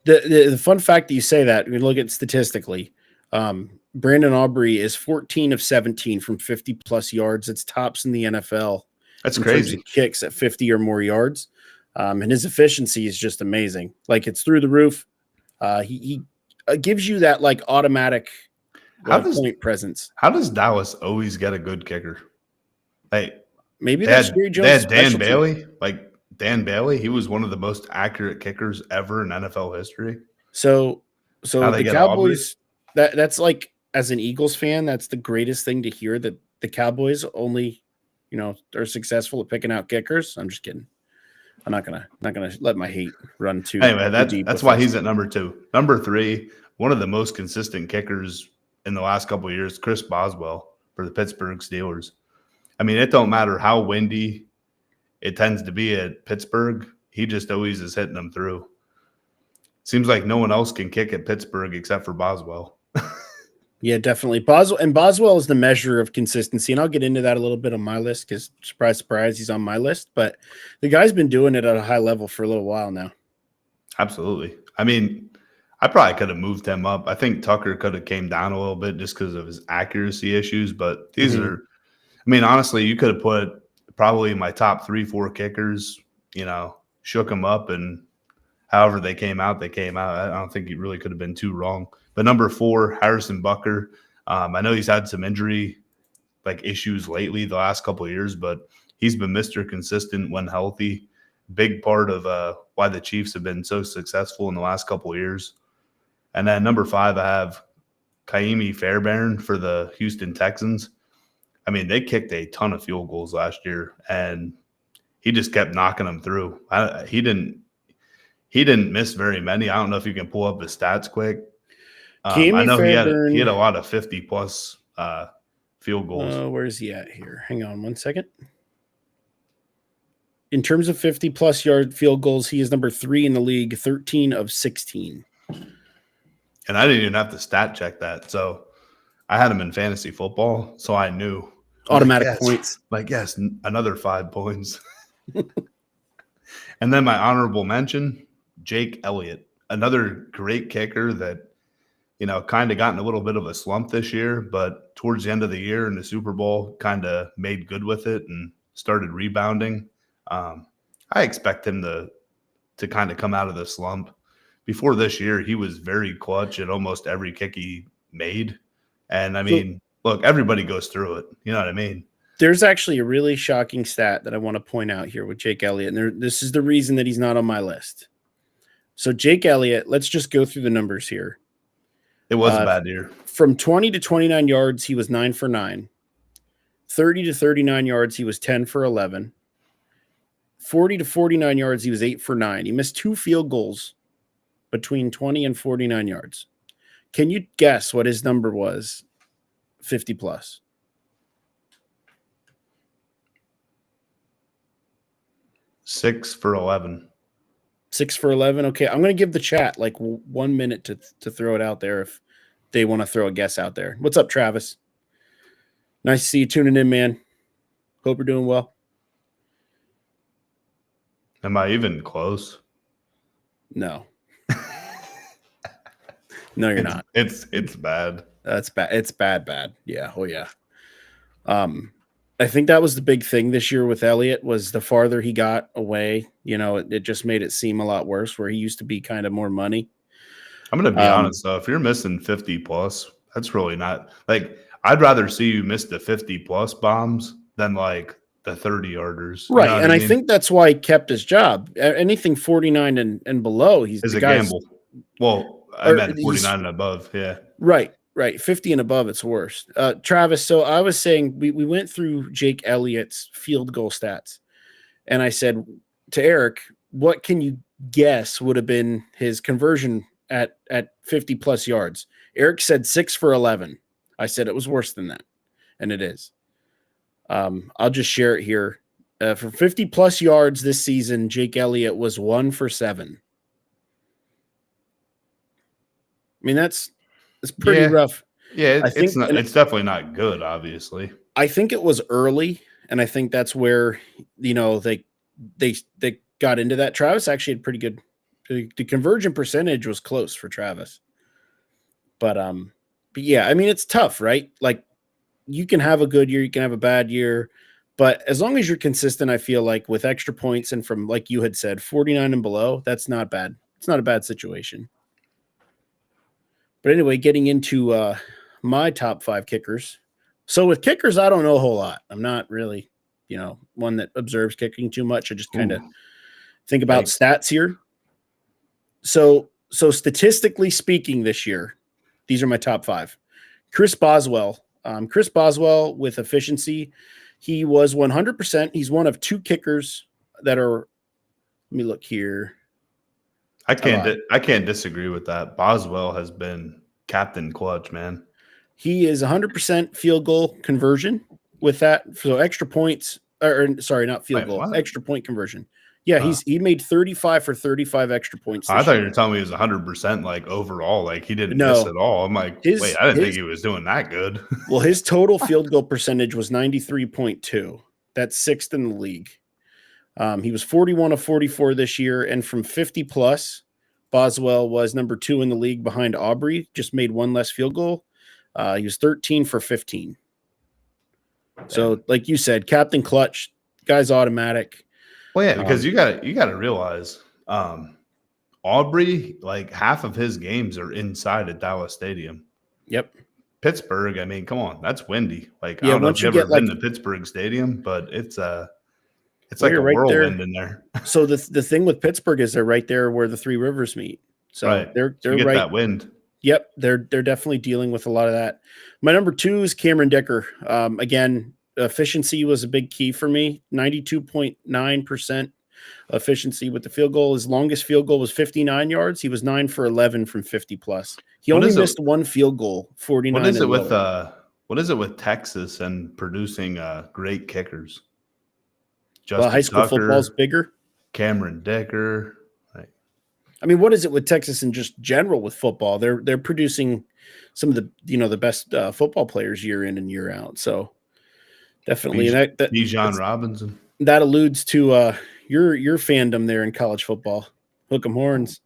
The fun fact that you say that, we look at statistically, Brandon Aubrey is 14 of 17 from 50+ yards. It's tops in the NFL. That's crazy. Kicks at 50 or more yards. And his efficiency is just amazing. Like, it's through the roof. He gives you that like automatic point presence. How does Dallas always get a good kicker? Like, maybe that's Jerry Jones. They had Dan Bailey. Like Dan Bailey, he was one of the most accurate kickers ever in NFL history. So the Cowboys, that's like, as an Eagles fan, that's the greatest thing to hear, that the Cowboys only, are successful at picking out kickers. I'm just kidding. I'm not gonna let my hate run too. Anyway, that's why he's at number 2. Number 3, one of the most consistent kickers in the last couple of years, Chris Boswell for the Pittsburgh Steelers. I mean, it don't matter how windy it tends to be at Pittsburgh, he just always is hitting them through. Seems like no one else can kick at Pittsburgh except for Boswell. Yeah, definitely. Boswell is the measure of consistency, and I'll get into that a little bit on my list because, surprise, surprise, he's on my list. But the guy's been doing it at a high level for a little while now. Absolutely. I mean, I probably could have moved him up. I think Tucker could have came down a little bit just because of his accuracy issues. But these are, I mean, honestly, you could have put probably my top 3-4 kickers, shook them up, and however they came out, they came out. I don't think he really could have been too wrong. But number 4, Harrison Butker. I know he's had some injury issues lately the last couple of years, but he's been Mr. Consistent when healthy. Big part of why the Chiefs have been so successful in the last couple of years. And then number 5, I have Kaimi Fairbairn for the Houston Texans. I mean, they kicked a ton of field goals last year, and he just kept knocking them through. He he didn't miss very many. I don't know if you can pull up his stats quick. I Cammy know he had Fairburn. a lot of 50-plus field goals. Where's he at here? Hang on one second. In terms of 50-plus yard field goals, he is number 3 in the league, 13 of 16. And I didn't even have to stat check that. So I had him in fantasy football, so I knew. Automatic points. Yes, another 5 points. And then my honorable mention, Jake Elliott, another great kicker that, kind of got in a little bit of a slump this year, but towards the end of the year in the Super Bowl, kind of made good with it and started rebounding. I expect him to kind of come out of the slump. Before this year, he was very clutch at almost every kick he made. And I mean, look, everybody goes through it. You know what I mean? There's actually a really shocking stat that I want to point out here with Jake Elliott. And this is the reason that he's not on my list. So Jake Elliott, let's just go through the numbers here. It was a bad year. From 20 to 29 yards, he was 9 for 9. 30 to 39 yards, he was 10 for 11. 40 to 49 yards, he was 8 for 9. He missed 2 field goals between 20 and 49 yards. Can you guess what his number was? 50 plus. 6 for 11. 6 for 11. Okay, I'm going to give the chat like 1 minute to throw it out there if they want to throw a guess out there. What's up, Travis? Nice to see you tuning in, man. Hope you're doing well. Am I even close? No. No, you're not. It's bad. That's bad. It's bad. Yeah. Oh, yeah. I think that was the big thing this year with Elliott was the farther he got away, it just made it seem a lot worse where he used to be kind of more money. I'm going to be honest, though. If you're missing 50-plus, that's really not – like, I'd rather see you miss the 50-plus bombs than, like, the 30-yarders. Right, and I think that's why he kept his job. Anything 49 and below, he's a guy's, gamble. Well, I meant 49 and above, yeah. Right. 50 and above, it's worse. Travis, so I was saying we went through Jake Elliott's field goal stats, and I said to Eric, what can you guess would have been his conversion at 50-plus yards? Eric said 6 for 11. I said it was worse than that, and it is. I'll just share it here. For 50-plus yards this season, Jake Elliott was 1 for 7. I mean, it's pretty rough. Yeah, it's definitely not good, obviously. I think it was early, and I think that's where, they got into that. Travis actually had pretty good – the conversion percentage was close for Travis. But yeah, I mean, it's tough, right? Like, you can have a good year, you can have a bad year, but as long as you're consistent, I feel like with extra points and from, like you had said, 49 and below, that's not bad. It's not a bad situation. But anyway, getting into my top 5 kickers. So with kickers, I don't know a whole lot. I'm not really, one that observes kicking too much. I just kind of think about stats here. So statistically speaking this year, these are my top 5. Chris Boswell. Chris Boswell with efficiency. He was 100%. He's one of 2 kickers that are, let me look here. I can't disagree with that. Boswell has been Captain Clutch, man. He is 100% field goal conversion with that. So extra points, not field goal, what? Extra point conversion. Yeah, he made 35 for 35 extra points. I thought you were telling me he was 100% like overall, like he didn't miss at all. I'm like, wait, I didn't think he was doing that good. Well, his total field goal percentage was 93.2. That's 6th in the league. He was 41 of 44 this year, and from 50 plus, Boswell was number 2 in the league behind Aubrey. Just made 1 less field goal. He was 13 for 15. Damn. So, like you said, Captain Clutch, guy's automatic. Well, yeah, because you got to realize Aubrey, like half of his games are inside at Dallas Stadium. Yep. Pittsburgh, I mean, come on, that's windy. Like, yeah, I don't know if you've ever been to Pittsburgh Stadium, but it's like a right whirlwind there. In there. So the thing with Pittsburgh is they're right there where the 3 rivers meet. So right. they're you get right. That wind. Yep, they're definitely dealing with a lot of that. My number 2 is Cameron Decker. Again, efficiency was a big key for me. 92.9%. efficiency with the field goal. His longest field goal was 59 yards. He was 9 for 11 from 50 plus. He only missed one field goal, 49. What is it with what is it with Texas and producing great kickers? Well, high school football's bigger. Cameron Dicker. I mean, what is it with Texas in just general with football? They're producing some of the the best football players year in and year out. So definitely, Bijan Robinson. That alludes to your fandom there in college football. Hook 'em horns.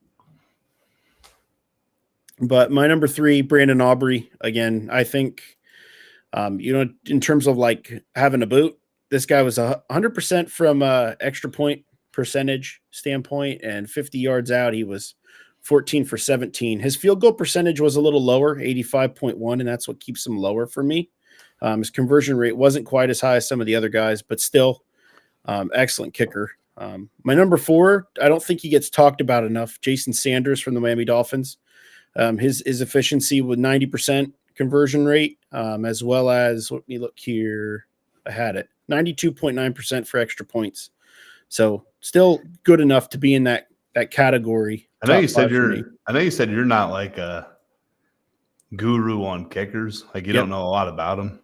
But my number 3, Brandon Aubrey. Again, I think in terms of like having a boot, this guy was 100% from extra point percentage standpoint, and 50 yards out, he was 14 for 17. His field goal percentage was a little lower, 85.1, and that's what keeps him lower for me. His conversion rate wasn't quite as high as some of the other guys, but still excellent kicker. My number 4, I don't think he gets talked about enough. Jason Sanders from the Miami Dolphins. His efficiency with 90% conversion rate, as well as, let me look here. I had it 92.9% for extra points. So still good enough to be in that category. I know you said you're not like a guru on kickers. Like you don't know a lot about them.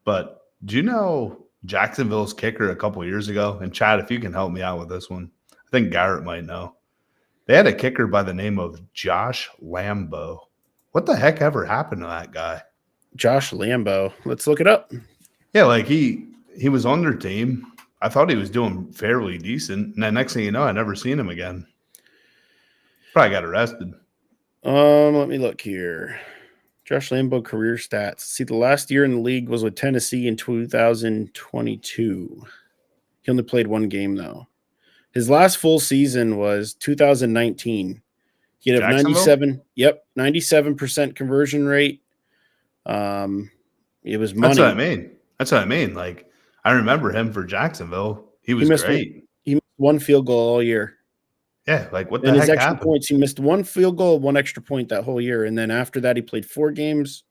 But do you know Jacksonville's kicker a couple of years ago? And Chad, if you can help me out with this one, I think Garrett might know. They had a kicker by the name of Josh Lambo. What the heck ever happened to that guy? Josh Lambo. Let's look it up. Yeah, like he was on their team. I thought he was doing fairly decent. And then next thing you know, I never seen him again. Probably got arrested. Let me look here. Josh Lambo career stats. See, the last year in the league was with Tennessee in 2022. He only played one game, though. His last full season was 2019. He had a 97% conversion rate. It was money. That's what I mean. Like, I remember him for Jacksonville. He was great. He missed one field goal all year. Yeah, like what the heck happened? His extra points, he missed one field goal, one extra point that whole year. And then after that, he played 4 games,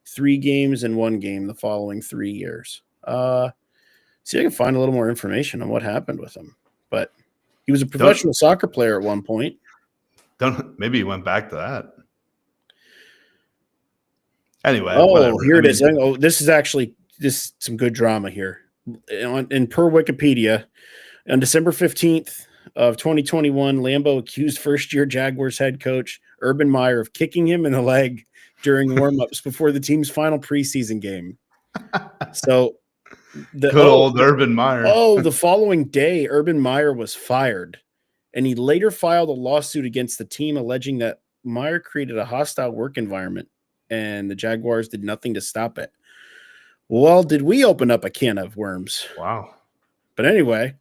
3 games, and 1 game the following 3 years. See if I can find a little more information on what happened with him. But he was a professional soccer player at one point. Maybe he went back to that. Anyway. Here it is. This is some good drama here. In per Wikipedia, on December 15th of 2021, Lambo accused first-year Jaguars head coach Urban Meyer of kicking him in the leg during warm-ups before the team's final preseason game. So good old Urban Meyer. The following day, Urban Meyer was fired, and he later filed a lawsuit against the team alleging that Meyer created a hostile work environment, and the Jaguars did nothing to stop it. Well, did we open up a can of worms? Wow. But anyway,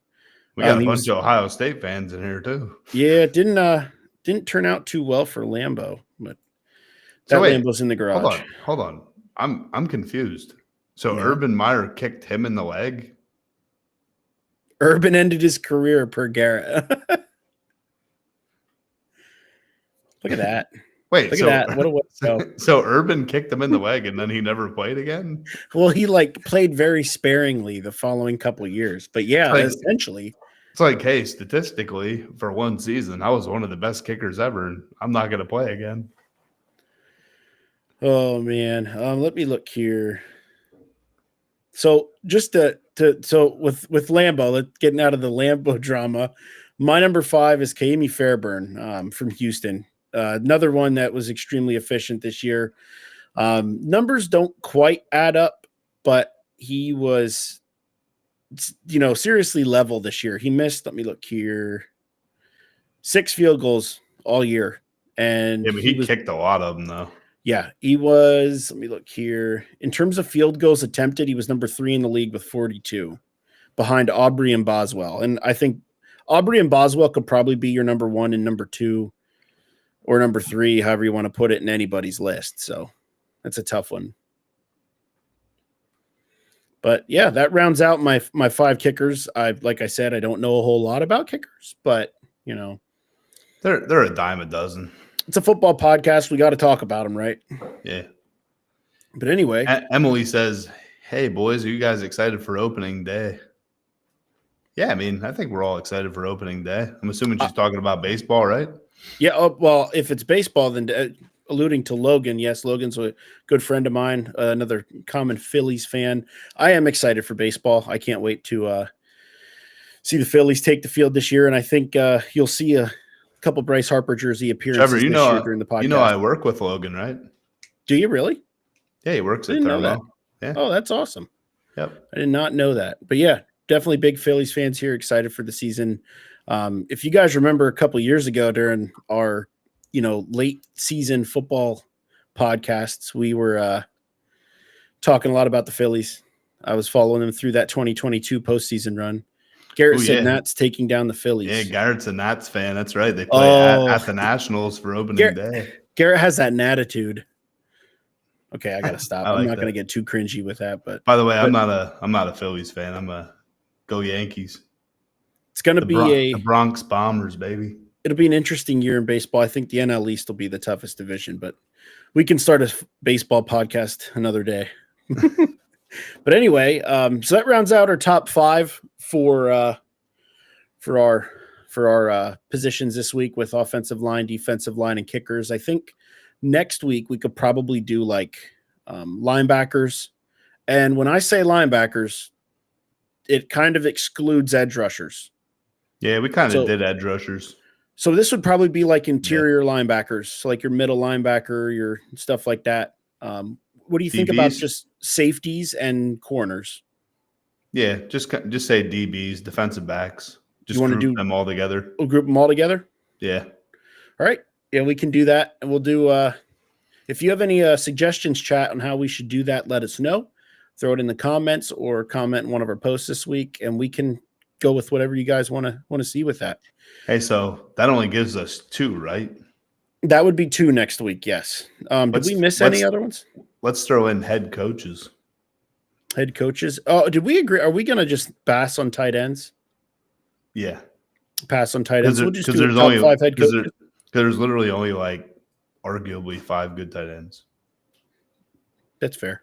we got a bunch of Ohio State fans in here too. Yeah, it didn't turn out too well for Lambo, but Lambo's in the garage. Hold on. I'm confused. So yeah. Urban Meyer kicked him in the leg? Urban ended his career per Garrett. Look at that. Wait, look at that. What a way to go. So Urban kicked him in the leg and then he never played again? Well, he played very sparingly the following couple of years. But yeah, essentially. It's like, hey, statistically, for one season, I was one of the best kickers ever, and I'm not going to play again. Oh, man. Let me look here. So just with Lambo, getting out of the Lambo drama, my number 5 is Kaimi Fairburn from Houston. Another one that was extremely efficient this year. Numbers don't quite add up, but he was, seriously level this year. He missed, let me look here, 6 field goals all year. And yeah, but he kicked a lot of them, though. Yeah, he was, let me look here. In terms of field goals attempted, he was number 3 in the league with 42, behind Aubrey and Boswell. And I think Aubrey and Boswell could probably be your number 1 and number 2. Or number 3, however you want to put it in anybody's list. So that's a tough one. But yeah, that rounds out my 5 kickers. Like I said, I don't know a whole lot about kickers, but they're a dime a dozen. It's a football podcast. We got to talk about them, right? Yeah. But anyway, Emily says, "Hey boys, are you guys excited for opening day?" Yeah, I mean, I think we're all excited for opening day. I'm assuming she's talking about baseball, right? Yeah. Oh, well, if it's baseball, then alluding to Logan, yes, Logan's a good friend of mine, another common Phillies fan. I am excited for baseball. I can't wait to see the Phillies take the field this year, and I think you'll see a couple Bryce Harper jersey Trevor, appearances this year during the podcast. I work with Logan, right? Do you really? Yeah, he works I at didn't know that. Thermo. Yeah. Oh, that's awesome. Yep. I did not know that. But yeah, definitely big Phillies fans here, excited for the season. If you guys remember a couple years ago during our, late season football podcasts, we were talking a lot about the Phillies. I was following them through that 2022 postseason run. Garrett said Nats taking down the Phillies. Yeah, Garrett's a Nats fan. That's right. They play at the Nationals for opening day. Garrett has that attitude. Okay, I gotta stop. I'm not gonna get too cringy with that. But by the way, I'm not a Phillies fan. I'm a go Yankees. It's gonna be the Bronx Bombers, baby. It'll be an interesting year in baseball. I think the NL East will be the toughest division, but we can start a baseball podcast another day. But anyway, so that rounds out our top 5 for our positions this week with offensive line, defensive line, and kickers. I think next week we could probably do like linebackers. And when I say linebackers, it kind of excludes edge rushers. Yeah, we kind of did edge rushers. So this would probably be like interior linebackers, so like your middle linebacker, your stuff like that. What do you think about just safeties and corners? Yeah, just say DBs, defensive backs. Just group them all together. We'll group them all together? Yeah. All right. Yeah, we can do that. And we'll do if you have any suggestions, chat, on how we should do that, let us know. Throw it in the comments or comment in one of our posts this week, and we can go with whatever you guys want to see with that. Hey, so that only gives us 2, right? That would be 2 next week, yes. Did we miss any other ones? Let's throw in head coaches. Head coaches. Oh, did we agree? Are we going to just pass on tight ends? Yeah. Pass on tight ends. We'll just do there's top only 5 head coaches. Because there's literally only like arguably 5 good tight ends. That's fair.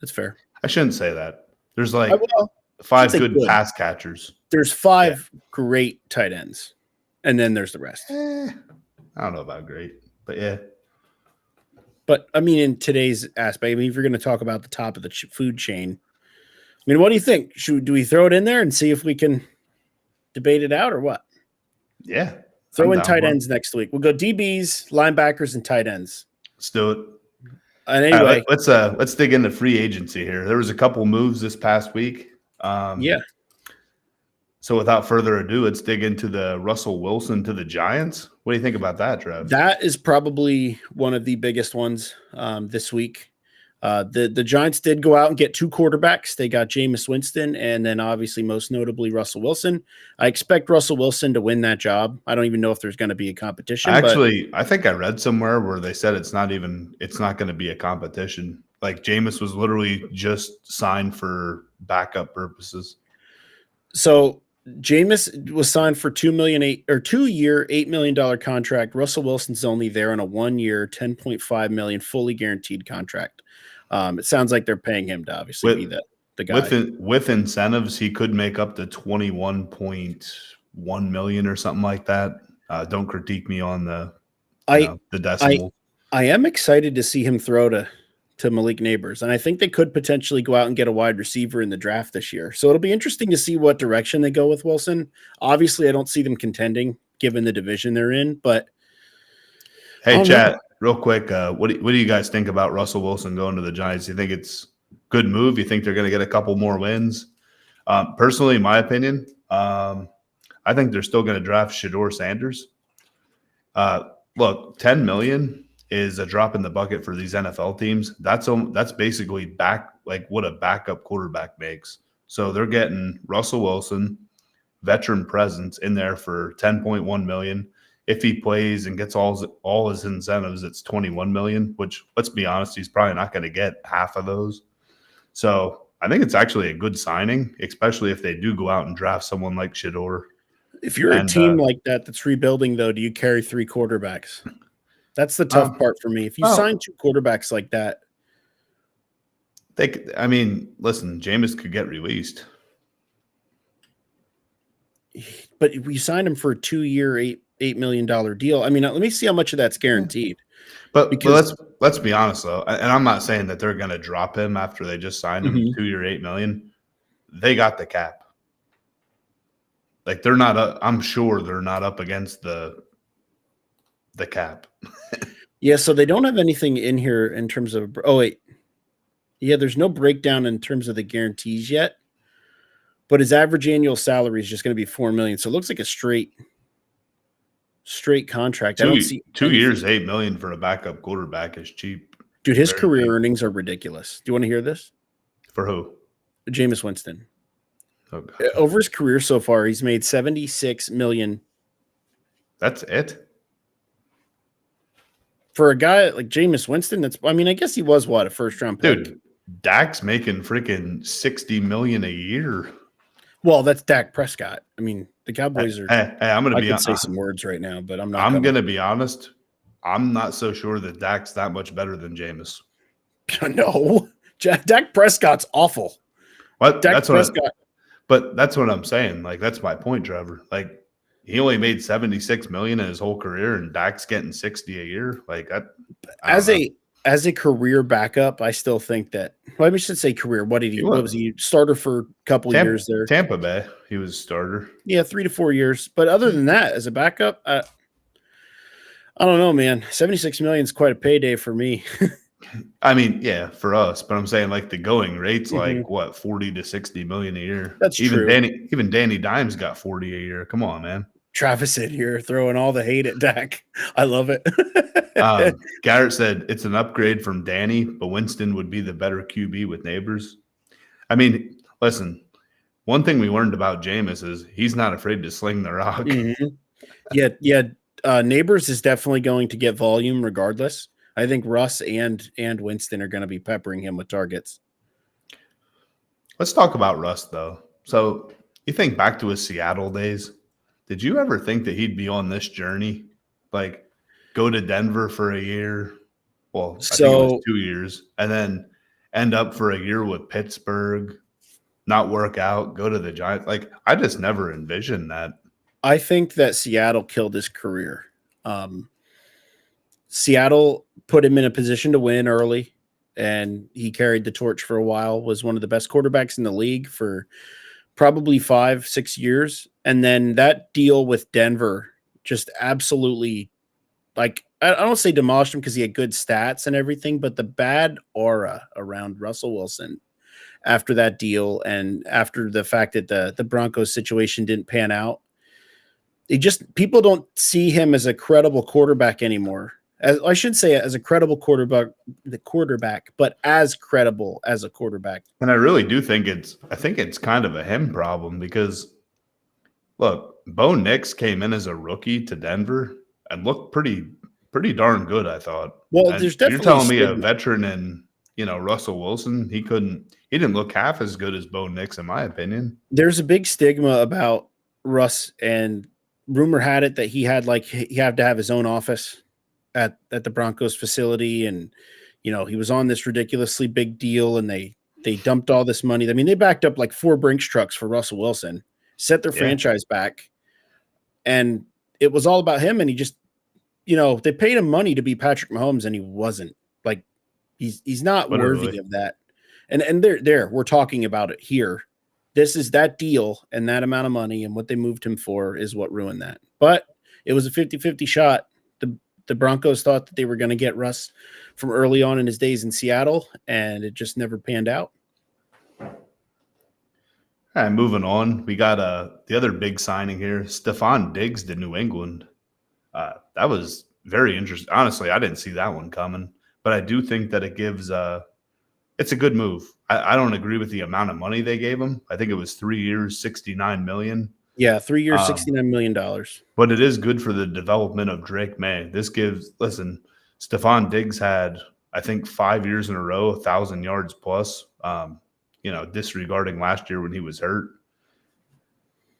That's fair. I shouldn't say that. There's like 5 good pass catchers. There's 5 great tight ends, and then there's the rest. I don't know about great, but yeah. But I mean, in today's aspect, if you're going to talk about the top of the food chain, I mean, what do you think? Do we throw it in there and see if we can debate it out or what? Yeah. Throw in tight ends next week. We'll go DBs, linebackers, and tight ends. Let's do it. And anyway, let's dig into free agency here. There was a couple moves this past week. Yeah. So without further ado, let's dig into the Russell Wilson to the Giants. What do you think about that, Trev? That is probably one of the biggest ones this week. The Giants did go out and get 2 quarterbacks. They got Jameis Winston and then obviously most notably Russell Wilson. I expect Russell Wilson to win that job. I don't even know if there's going to be a competition. Actually, I think I read somewhere where they said it's not going to be a competition. Like Jameis was literally just signed for backup purposes. So Jameis was signed for 2-year, $8 million contract. Russell Wilson's only there on a 1-year, $10.5 million fully guaranteed contract. It sounds like they're paying him to obviously be the guy. With incentives, he could make up to $21.1 million or something like that. Don't critique me on the decimal. I am excited to see him throw to Malik Neighbors, and I think they could potentially go out and get a wide receiver in the draft this year. So it'll be interesting to see what direction they go with Wilson. Obviously, I don't see them contending given the division they're in, but hey, chat, real quick, what do you guys think about Russell Wilson going to the Giants? You think it's a good move? You think they're going to get a couple more wins? Personally, in my opinion, I think they're still going to draft Shedeur Sanders. Look, $10 million is a drop in the bucket for these NFL teams. That's basically what a backup quarterback makes. So they're getting Russell Wilson, veteran presence in there for $10.1 million. If he plays and gets all his incentives, it's $21 million, which, let's be honest, he's probably not going to get half of those. So I think it's actually a good signing, especially if they do go out and draft someone like Shedeur. If you're a team like that's rebuilding, though, do you carry 3 quarterbacks? That's the tough part for me. If you sign 2 quarterbacks like that, listen, Jameis could get released. but we signed him for a 2-year, $8 million deal. I mean, let me see how much of that's guaranteed. But let's be honest though, and I'm not saying that they're going to drop him after they just signed him 2-year, $8 million. They got the cap. Like they're not. I'm sure they're not up against the cap. Yeah, so they don't have anything in here in terms of. Oh wait, yeah, there's no breakdown in terms of the guarantees yet. But his average annual salary is just going to be $4 million. So it looks like a straight contract. I don't see 2 years, $8 million for a backup quarterback is cheap. Dude, his career earnings are ridiculous. Do you want to hear this? For who? Jameis Winston. Oh, over his career so far, he's made $76 million. That's it? For a guy like Jameis Winston, I guess he was a first-round pick. Dude, Dak's making freaking $60 million a year. Well, that's Dak Prescott. I mean, the Cowboys are. Hey, I'm going to say some words right now, but I'm not. I'm going to be honest. I'm not so sure that Dak's that much better than Jameis. No, Dak Prescott's awful. What? But that's what I'm saying. Like, that's my point, Trevor. Like, he only made $76 million in his whole career, and Dak's getting 60 a year. Like that. As a career backup, I still think that. Well, I should say career. What was he? Starter for a couple years there. Tampa Bay, he was starter. Yeah, 3 to 4 years. But other than that, as a backup, I don't know, man. $76 million is quite a payday for me. I mean, yeah, for us. But I'm saying like the going rate's like what, 40 to 60 million a year. That's true. Even Danny Dimes got 40 a year. Come on, man. Travis in here throwing all the hate at Dak. I love it. Garrett said it's an upgrade from Danny, but Winston would be the better QB with Neighbors. I mean, listen, one thing we learned about Jameis is he's not afraid to sling the rock. Yeah. Neighbors is definitely going to get volume regardless. I think Russ and Winston are going to be peppering him with targets. Let's talk about Russ, though. So you think back to his Seattle days. Did you ever think that he'd be on this journey? Like, go to Denver for a year? Well, I think it was 2 years. And then end up for a year with Pittsburgh, not work out, go to the Giants. Like, I just never envisioned that. I think that Seattle killed his career. Seattle put him in a position to win early, and he carried the torch for a while, was one of the best quarterbacks in the league for probably 5-6 years. And then that deal with Denver just absolutely, like, I don't say demolished him because he had good stats and everything, but the bad aura around Russell Wilson after that deal and after the fact that the Broncos situation didn't pan out, people don't see him as a credible quarterback anymore. I should say as a credible quarterback, but as credible as a quarterback. And I really do think it's kind of a him problem because, look, Bo Nix came in as a rookie to Denver and looked pretty darn good, I thought. Well, there's definitely you're telling me a veteran and Russell Wilson, he didn't look half as good as Bo Nix, in my opinion. There's a big stigma about Russ, and rumor had it that he had to have his own office at the Broncos facility, and he was on this ridiculously big deal, and they dumped all this money. I mean, they backed up like 4 Brinks trucks for Russell Wilson, set their franchise back, and it was all about him. And he just, they paid him money to be Patrick Mahomes, and he wasn't. Like, he's not worthy of that. And we're talking about it here. This is that deal, and that amount of money and what they moved him for is what ruined that. But it was a 50-50 shot. The Broncos thought that they were going to get Russ from early on in his days in Seattle, and it just never panned out. All right, moving on. We got the other big signing here, Stephon Diggs to New England. That was very interesting. Honestly, I didn't see that one coming, but I do think that it gives it's a good move. I don't agree with the amount of money they gave him. I think it was 3 years, $69 million. Yeah, 3 years, $69 million. But it is good for the development of Drake May. Stephon Diggs had, I think, 5 years in a row, 1,000 yards plus, disregarding last year when he was hurt.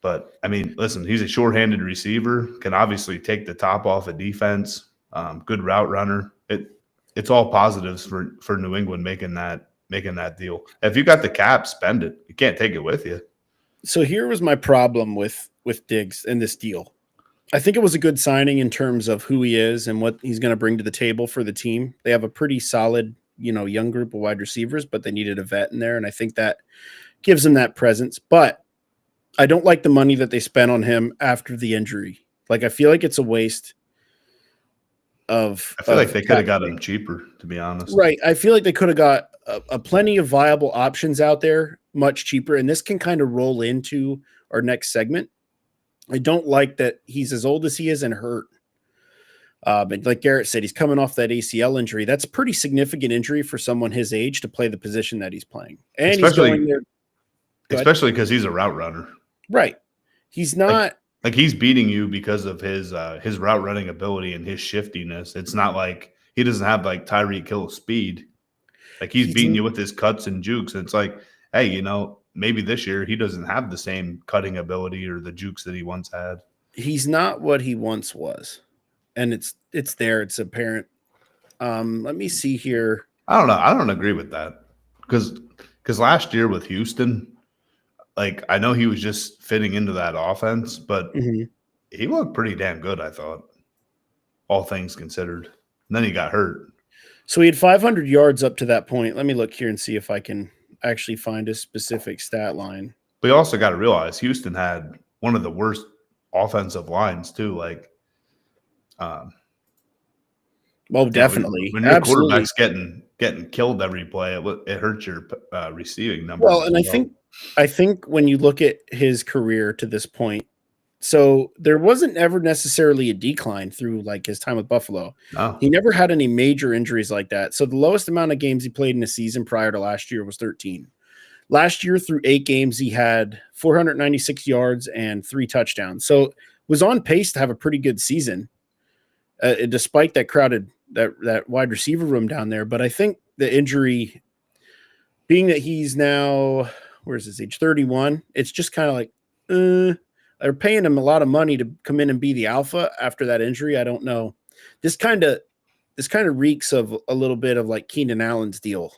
But, I mean, listen, he's a short-handed receiver, can obviously take the top off a defense, good route runner. It's all positives for New England making that deal. If you got the cap, spend it. You can't take it with you. So here was my problem with with Diggs in this deal. I think it was a good signing in terms of who he is and what he's going to bring to the table for the team. They have a pretty solid, young group of wide receivers, but they needed a vet in there, and I think that gives them that presence. But I don't like the money that they spent on him after the injury. Like, I feel like it's a waste of. I feel like they could have got him cheaper, to be honest. Right. I feel like they could have got a plenty of viable options out there, much cheaper. And this can kind of roll into our next segment. I don't like that he's as old as he is and hurt. And like Garrett said, he's coming off that ACL injury. That's a pretty significant injury for someone his age to play the position that he's playing. And especially, he's going there. Especially because he's a route runner. Right. He's not like he's beating you because of his route running ability and his shiftiness. It's not like he doesn't have like Tyreek Hill speed. Like he's beating you with his cuts and jukes. And it's like, hey, maybe this year he doesn't have the same cutting ability or the jukes that he once had. He's not what he once was. And it's there. It's apparent. Let me see here. I don't know. I don't agree with that. Because last year with Houston, like I know he was just fitting into that offense, but he looked pretty damn good, I thought, all things considered. And then he got hurt. So he had 500 yards up to that point. Let me look here and see if I can actually find a specific stat line. But you also got to realize Houston had one of the worst offensive lines too. Like, well, definitely. When your quarterback's getting killed every play, it hurts your receiving numbers. Well, and I think when you look at his career to this point, so there wasn't ever necessarily a decline through like his time with Buffalo. No. He never had any major injuries like that. So the lowest amount of games he played in a season prior to last year was 13. Last year through 8 games, he had 496 yards and 3 touchdowns. So was on pace to have a pretty good season, despite that crowded that wide receiver room down there. But I think the injury, being that he's now, where's his age, 31, it's just kind of like, they're paying him a lot of money to come in and be the alpha after that injury. I don't know. This kind of reeks of a little bit of like Keenan Allen's deal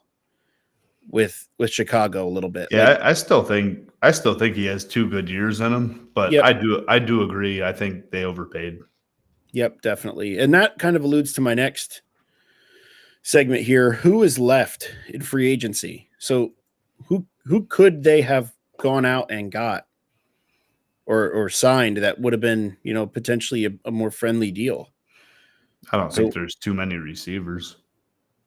with Chicago a little bit. Yeah, like, I still think he has 2 good years in him, but yep. I do agree. I think they overpaid. Yep, definitely. And that kind of alludes to my next segment here. Who is left in free agency? So who could they have gone out and got or signed that would have been, potentially a more friendly deal? I don't think there's too many receivers.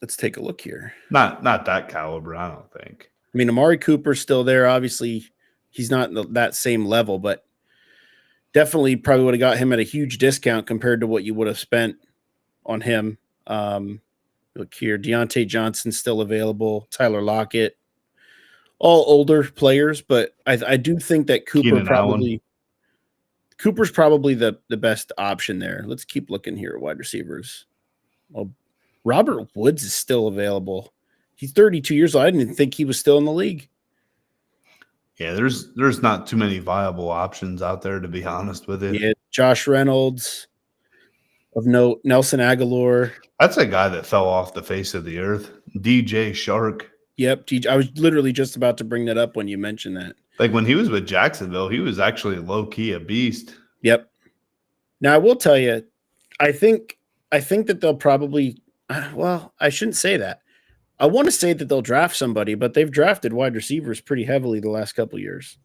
Let's take a look here. Not that caliber, I don't think. I mean, Amari Cooper's still there. Obviously, he's not that same level, but definitely probably would have got him at a huge discount compared to what you would have spent on him. Look here, Deontay Johnson's still available. Tyler Lockett, all older players, but I do think that Cooper's probably the best option there. Let's keep looking here at wide receivers. Well, Robert Woods is still available. He's 32 years old. I didn't even think he was still in the league. Yeah, there's not too many viable options out there, to be honest with you. Yeah, Josh Reynolds, of note, Nelson Aguilar. That's a guy that fell off the face of the earth. DJ Shark. Yep, I was literally just about to bring that up when you mentioned that. Like when he was with Jacksonville, he was actually low-key a beast. Yep. Now, I will tell you, I think that they'll probably – well, I shouldn't say that. I want to say that they'll draft somebody, but they've drafted wide receivers pretty heavily the last couple of years.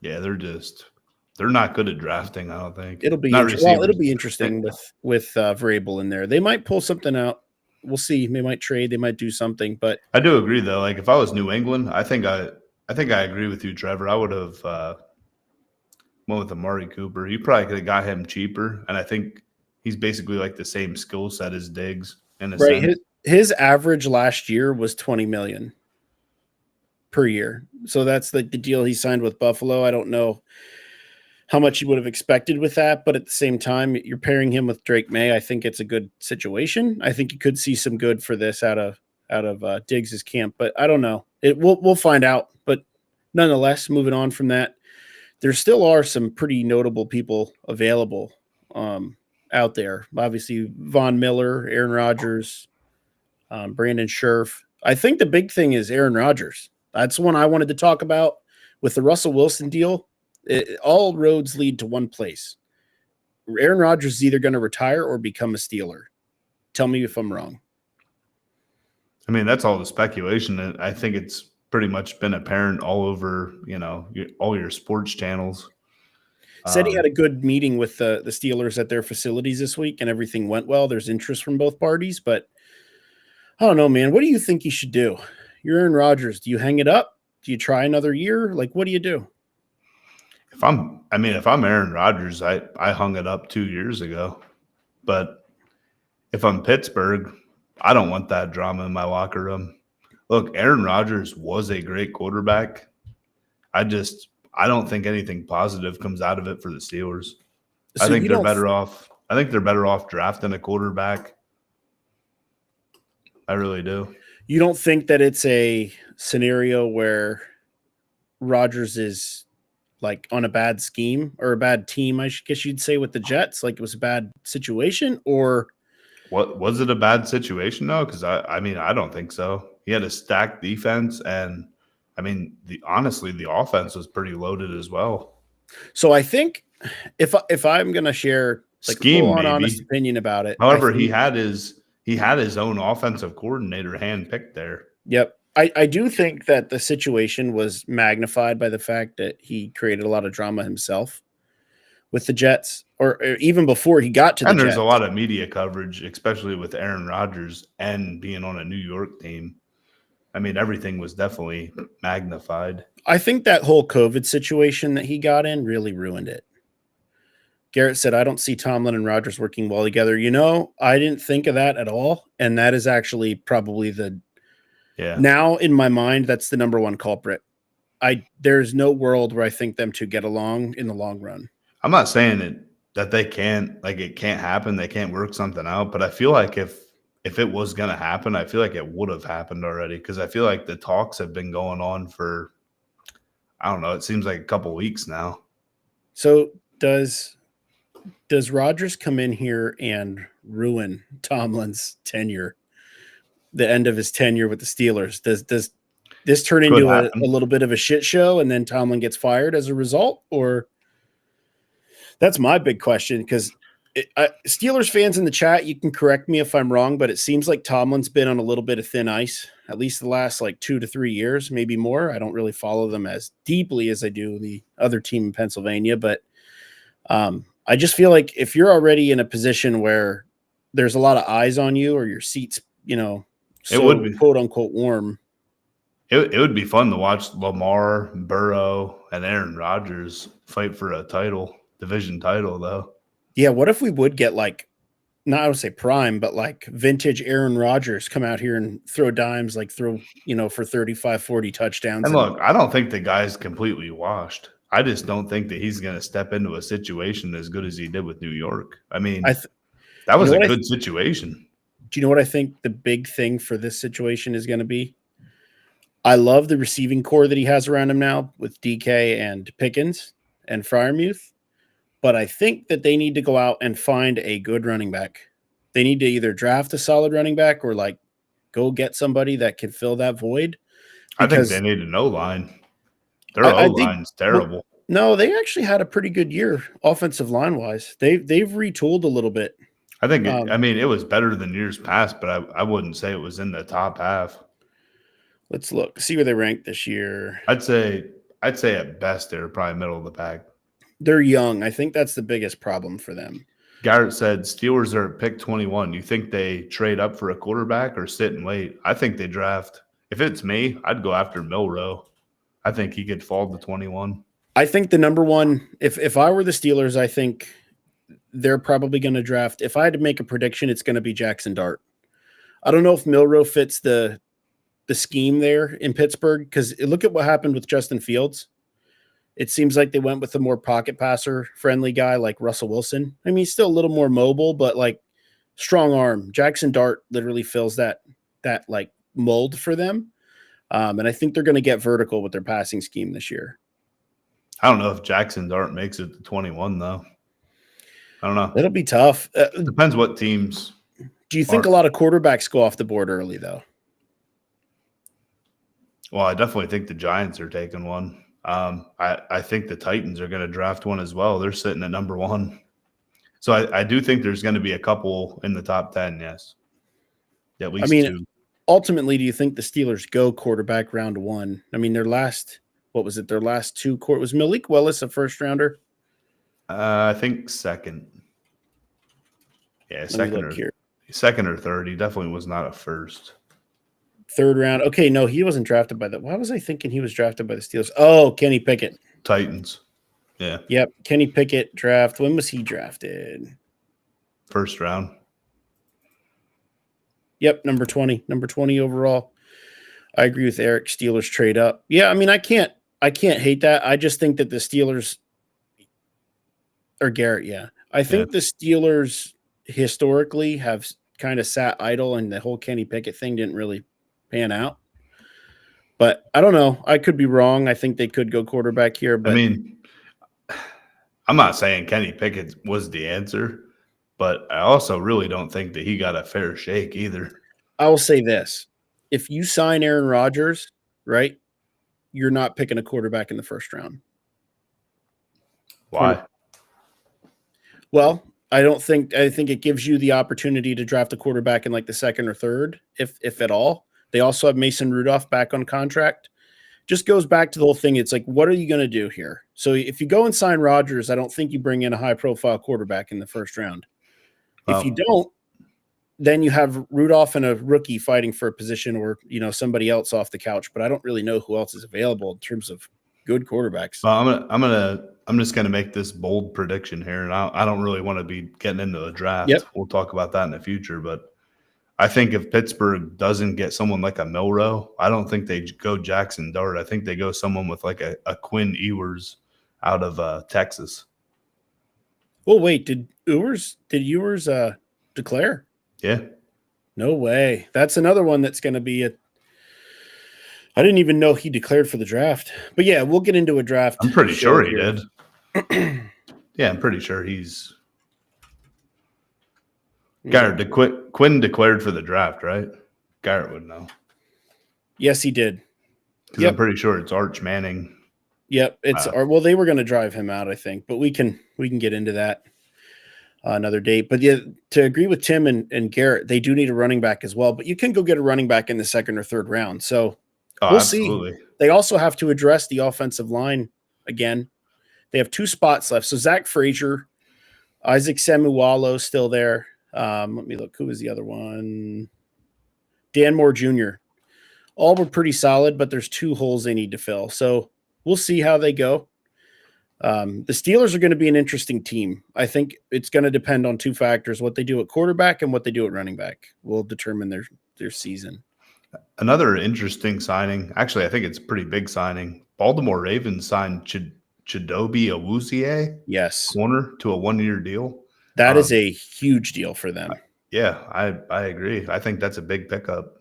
Yeah, they're not good at drafting, I don't think. It'll be interesting with Vrabel in there. They might pull something out. We'll see. They might trade. They might do something. But I do agree, though. Like if I was New England, I think I agree with you, Trevor. I would have went with Amari Cooper. You probably could have got him cheaper, and I think he's basically like the same skill set as Diggs in a sense. His average last year was $20 million per year. So that's like the deal he signed with Buffalo. I don't know how much you would have expected with that, but at the same time, you're pairing him with Drake May. I think it's a good situation. I think you could see some good for this out of Diggs's camp, but I don't know. We'll find out. But nonetheless, moving on from that, there still are some pretty notable people available out there. Obviously, Von Miller, Aaron Rodgers, Brandon Scherf. I think the big thing is Aaron Rodgers. That's one I wanted to talk about with the Russell Wilson deal. All roads lead to one place. Aaron Rodgers is either going to retire or become a Steeler. Tell me if I'm wrong. I mean, that's all the speculation. And I think it's pretty much been apparent all over, all your sports channels. Said he had a good meeting with the Steelers at their facilities this week, and everything went well. There's interest from both parties, but I don't know, man. What do you think you should do? You're Aaron Rodgers. Do you hang it up? Do you try another year? Like, what do you do? If I'm Aaron Rodgers, I hung it up 2 years ago. But if I'm Pittsburgh, I don't want that drama in my locker room. Look, Aaron Rodgers was a great quarterback. I don't think anything positive comes out of it for the Steelers. So I think they're better off. I think they're better off drafting a quarterback. I really do. You don't think that it's a scenario where Rodgers is like on a bad scheme or a bad team, I guess you'd say, with the Jets? Like it was a bad situation, or what was it a bad situation though? Because I don't think so. He had a stacked defense, and honestly, the offense was pretty loaded as well. So I think if I'm gonna share like scheme, full on honest opinion about it, however, he had his own offensive coordinator handpicked there. Yep. I do think that the situation was magnified by the fact that he created a lot of drama himself with the Jets, or even before he got to the Jets. And there's a lot of media coverage, especially with Aaron Rodgers and being on a New York team. I mean, everything was definitely magnified. I think that whole COVID situation that he got in really ruined it. Garrett said, I don't see Tomlin and Rodgers working well together. I didn't think of that at all. And that is actually probably now in my mind, that's the number one culprit. There's no world where I think them two get along in the long run. I'm not saying that they can't, it can't happen. They can't work something out. But I feel like if it was going to happen, I feel like it would have happened already. Because I feel like the talks have been going on for, I don't know, it seems like a couple weeks now. So does Rodgers come in here and ruin Tomlin's tenure, the end of his tenure with the Steelers? Does this turn into a little bit of a shit show and then Tomlin gets fired as a result? Or that's my big question, because Steelers fans in the chat, you can correct me if I'm wrong, but it seems like Tomlin's been on a little bit of thin ice, at least the last 2 to 3 years, maybe more. I don't really follow them as deeply as I do the other team in Pennsylvania, but I just feel like if you're already in a position where there's a lot of eyes on you, or your seats, it would be quote unquote warm. It would be fun to watch Lamar, Burrow, and Aaron Rodgers fight for a division title, though. Yeah, what if we would get not I would say prime, but vintage Aaron Rodgers come out here and throw dimes, for 35, 40 touchdowns. And look, I don't think the guy's completely washed. I just don't think that he's going to step into a situation as good as he did with New York. I mean, that was a good situation. Do you know what I think the big thing for this situation is going to be? I love the receiving core that he has around him now with DK and Pickens and Freiermuth, but I think that they need to go out and find a good running back. They need to either draft a solid running back or go get somebody that can fill that void. I think they need an O-line. Their O-line's terrible. No, they actually had a pretty good year offensive line-wise. They've retooled a little bit. I think it was better than years past, but I wouldn't say it was in the top half. Let's look, see where they ranked this year. I'd say at best they're probably middle of the pack. They're young. I think that's the biggest problem for them. Garrett said Steelers are at pick 21. You think they trade up for a quarterback or sit and wait? I think they draft. If it's me, I'd go after Milroe. I think he could fall to 21. I think the number one, if I were the Steelers, I think they're probably going to draft. If I had to make a prediction, it's going to be Jackson Dart. I don't know if Milroe fits the scheme there in Pittsburgh, because look at what happened with Justin Fields. It seems like they went with a more pocket passer friendly guy like Russell Wilson. I mean, he's still a little more mobile, but strong arm. Jackson Dart literally fills that mold for them. And I think they're going to get vertical with their passing scheme this year. I don't know if Jackson Dart makes it to 21, though. I don't know. It'll be tough. Depends what teams. Do you think a lot of quarterbacks go off the board early, though? Well, I definitely think the Giants are taking one. I think the Titans are going to draft one as well. They're sitting at number 1. So I do think there's going to be a couple in the top 10, yes. At least 2. Ultimately, do you think the Steelers go quarterback round 1? I mean, their last 2 was Malik Willis a first rounder? I think second. Yeah, second or third. He definitely was not a first. Third round. Okay, no, he wasn't drafted by the. Why was I thinking he was drafted by the Steelers? Oh, Kenny Pickett. Titans. Yeah. Yep, Kenny Pickett draft. When was he drafted? First round. Yep, number 20 overall. I agree with Eric. Steelers trade up. Yeah, I mean, I can't hate that. I just think that the Steelers or Garrett, yeah. I think the Steelers historically have kind of sat idle, and the whole Kenny Pickett thing didn't really pan out. But I don't know. I could be wrong. I think they could go quarterback here. But I mean, I'm not saying Kenny Pickett was the answer, but I also really don't think that he got a fair shake either. I will say this. If you sign Aaron Rodgers, right, you're not picking a quarterback in the first round. Why? Well, I think it gives you the opportunity to draft a quarterback in like the second or third, if at all. They also have Mason Rudolph back on contract. Just goes back to the whole thing. It's like, what are you going to do here? So if you go and sign Rodgers, I don't think you bring in a high-profile quarterback in the first round. If you don't, then you have Rudolph and a rookie fighting for a position, or somebody else off the couch. But I don't really know who else is available in terms of good quarterbacks. Well, I'm just gonna make this bold prediction here, and I don't really want to be getting into the draft. Yep. We'll talk about that in the future, but I think if Pittsburgh doesn't get someone like a Milroe, I don't think they go Jackson Dart. I think they go someone with like a Quinn Ewers out of Texas. Well, wait, did Ewers declare? Yeah. No way. That's another one that's going to be I didn't even know he declared for the draft. But yeah, we'll get into a draft. I'm pretty sure he did. Yeah, I'm pretty sure he's Garrett, Quinn declared for the draft, right? Garrett would know. Yes, he did. Because I'm pretty sure it's Arch Manning. Yep, well, they were going to drive him out, I think, but we can get into that another date. But yeah, to agree with Tim and Garrett, they do need a running back as well. But you can go get a running back in the second or third round. So we'll absolutely. see. They also have to address the offensive line again. They have 2 spots left. So Zach Frazier, Isaac Semualo still there. Let me look. Who was the other one? Dan Moore Jr. All were pretty solid, but there's 2 holes they need to fill. So we'll see how they go. The Steelers are going to be an interesting team. I think it's going to depend on 2 factors: what they do at quarterback and what they do at running back will determine their season. Another interesting signing. Actually, I think it's a pretty big signing. Baltimore Ravens signed Chidobe Awuzie, corner, to a 1-year deal. That is a huge deal for them. Yeah, I agree. I think that's a big pickup.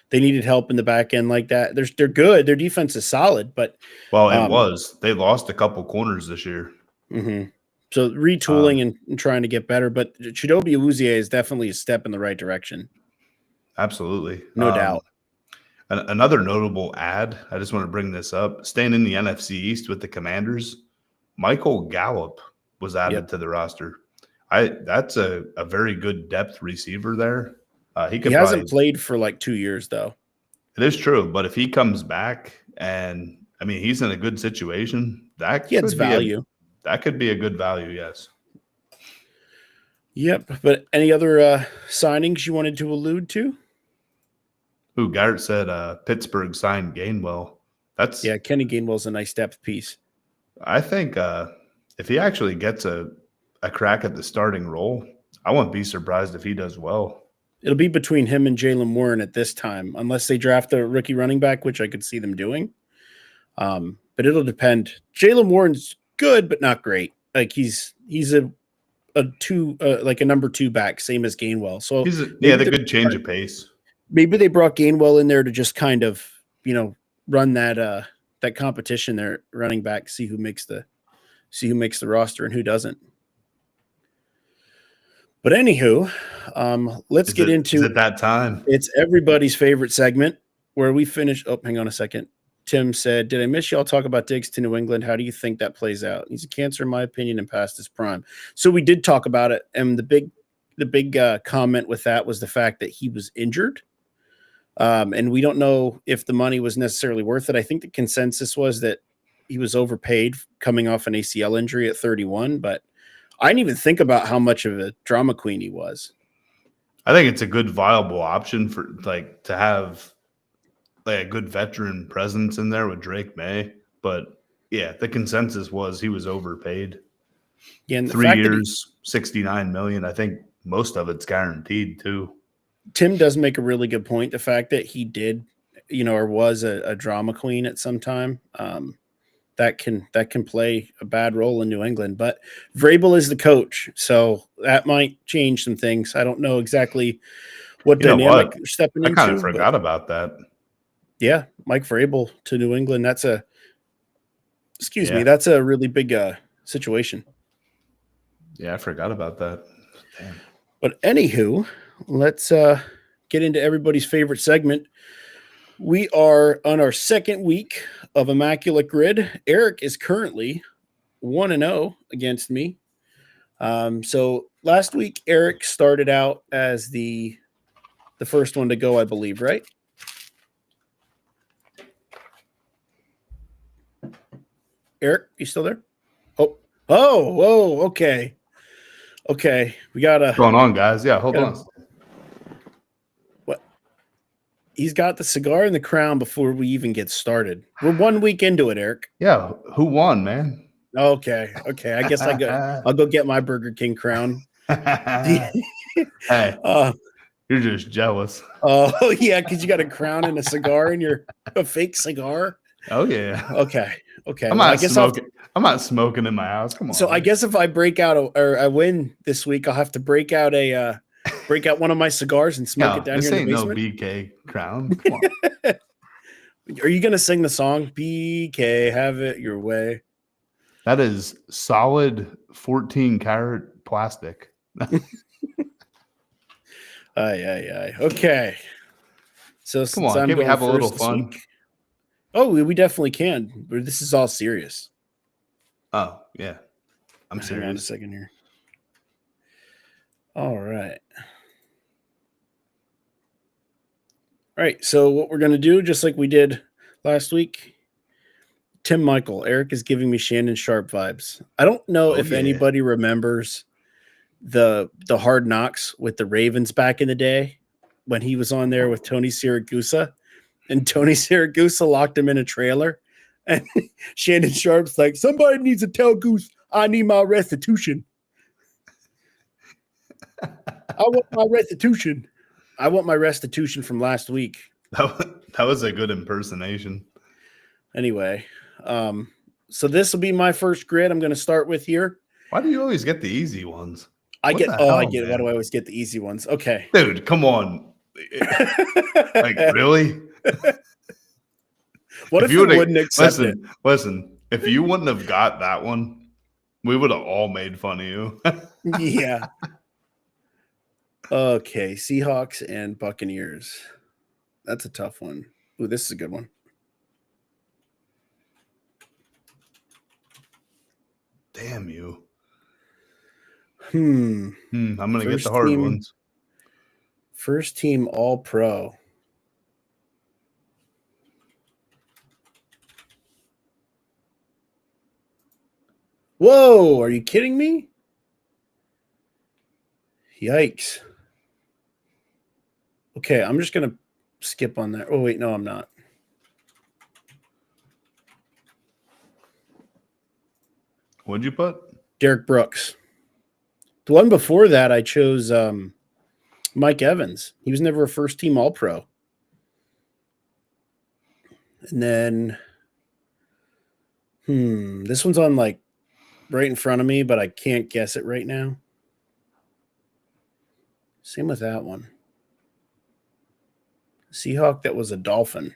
They needed help in the back end like that. They're good. Their defense is solid, but they lost a couple corners this year. Mm-hmm. So retooling and trying to get better. But Chidobe Awuzie is definitely a step in the right direction. Absolutely, no doubt. Another notable ad. I just want to bring this up. Staying in the NFC East with the Commanders, Michael Gallup was added to the roster. That's a very good depth receiver there. He hasn't played for like 2 years, though. It is true, but if he comes back and he's in a good situation, that gets value. That could be a good value, yes. Yep. But any other signings you wanted to allude to? Who Garrett said Pittsburgh signed Gainwell. Kenny Gainwell's a nice depth piece. I think if he actually gets a crack at the starting role, I won't be surprised if he does well. It'll be between him and Jaylen Warren at this time, unless they draft a rookie running back, which I could see them doing. But it'll depend. Jaylen Warren's good, but not great. Like he's a number 2 back, same as Gainwell. So the good change of pace. Maybe they brought Gainwell in there to just kind of, run that competition there, running back, see who makes the roster and who doesn't. But anywho, let's get into it that time. It's everybody's favorite segment where we finish. Oh, hang on a second. Tim said, "Did I miss y'all talk about Diggs to New England? How do you think that plays out? He's a cancer, in my opinion, and past his prime." So we did talk about it, and the big comment with that was the fact that he was injured, and we don't know if the money was necessarily worth it. I think the consensus was that he was overpaid coming off an ACL injury at 31, but I didn't even think about how much of a drama queen he was. I think it's a good viable option for like to have like a good veteran presence in there with Drake May. But yeah, the consensus was he was overpaid. Yeah, and the 3 fact that years, 69 million. I think most of it's guaranteed too. Tim does make a really good point. The fact that he did, or was a drama queen at some time, that can play a bad role in New England. But Vrabel is the coach, so that might change some things. I don't know exactly what You know dynamic what? they're stepping I kind into. of forgot about that. Yeah, Mike Vrabel to New England. That's a Yeah. That's a really big situation. Yeah, I forgot about that. Damn. But anywho, let's get into everybody's favorite segment. We are on our second week of Immaculate Grid. Eric is currently 1-0 against me. So last week, Eric started out as the first one to go, I believe, right? Eric, you still there? Whoa, okay. We gotta. What's going on, guys? Yeah, hold on. What? He's got the cigar and the crown before we even get started. We're 1 week into it, Eric. Yeah, who won, man? Okay. I guess I'll go get my Burger King crown. Hey, you're just jealous. Oh yeah, because you got a crown and a cigar and you're a fake cigar. Oh yeah. Okay. I'm not smoking. I'm not smoking in my house. Come on. So I guess if I break out or I win this week, I'll have to break out one of my cigars and smoke it down here in the basement. This ain't no BK crown. Come on. Are you gonna sing the song BK? Have it your way. That is solid 14 karat plastic. Aye. Okay. So come on, can we have a little fun? Oh, we definitely can. But this is all serious. Oh, yeah. I'm serious. Hang on a second here. All right. All right. So what we're going to do, just like we did last week, Tim Michael. Eric is giving me Shannon Sharp vibes. I don't know if anybody remembers the Hard Knocks with the Ravens back in the day when he was on there with Tony Siragusa. And Tony Siragusa locked him in a trailer. And Shannon Sharp's like, somebody needs to tell Goose I need my restitution. I want my restitution. I want my restitution from last week. That was a good impersonation. Anyway, so this will be my first grid I'm going to start with here. Why do you always get the easy ones? I get it. Why do I always get the easy ones? Okay. Dude, come on. Like, really? What if you wouldn't accept it? Listen, if you wouldn't have got that one, we would have all made fun of you. Yeah. Okay, Seahawks and Buccaneers. That's a tough one. Ooh, this is a good one. Damn you. I'm going to get the hard ones. First team All-Pro. Whoa, are you kidding me? Yikes. Okay, I'm just going to skip on that. Oh, wait, no, I'm not. What'd you put? Derek Brooks. The one before that, I chose Mike Evans. He was never a first-team All-Pro. And then, this one's on, like, right in front of me, but I can't guess it right now. Same with that one. Seahawk that was a Dolphin.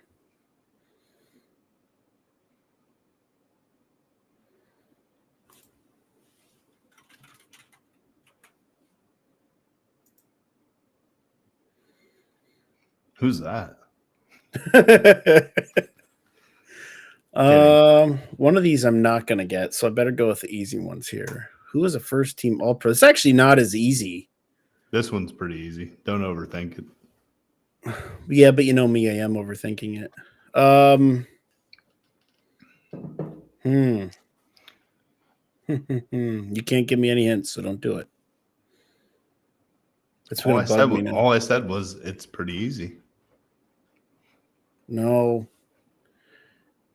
Who's that? One of these I'm not going to get, so I better go with the easy ones here. Who is a first team All Pro? It's actually not as easy. This one's pretty easy. Don't overthink it. Yeah, but you know me, I am overthinking it. You can't give me any hints, so don't do it. It's going to bug me now. All I said was it's pretty easy. No.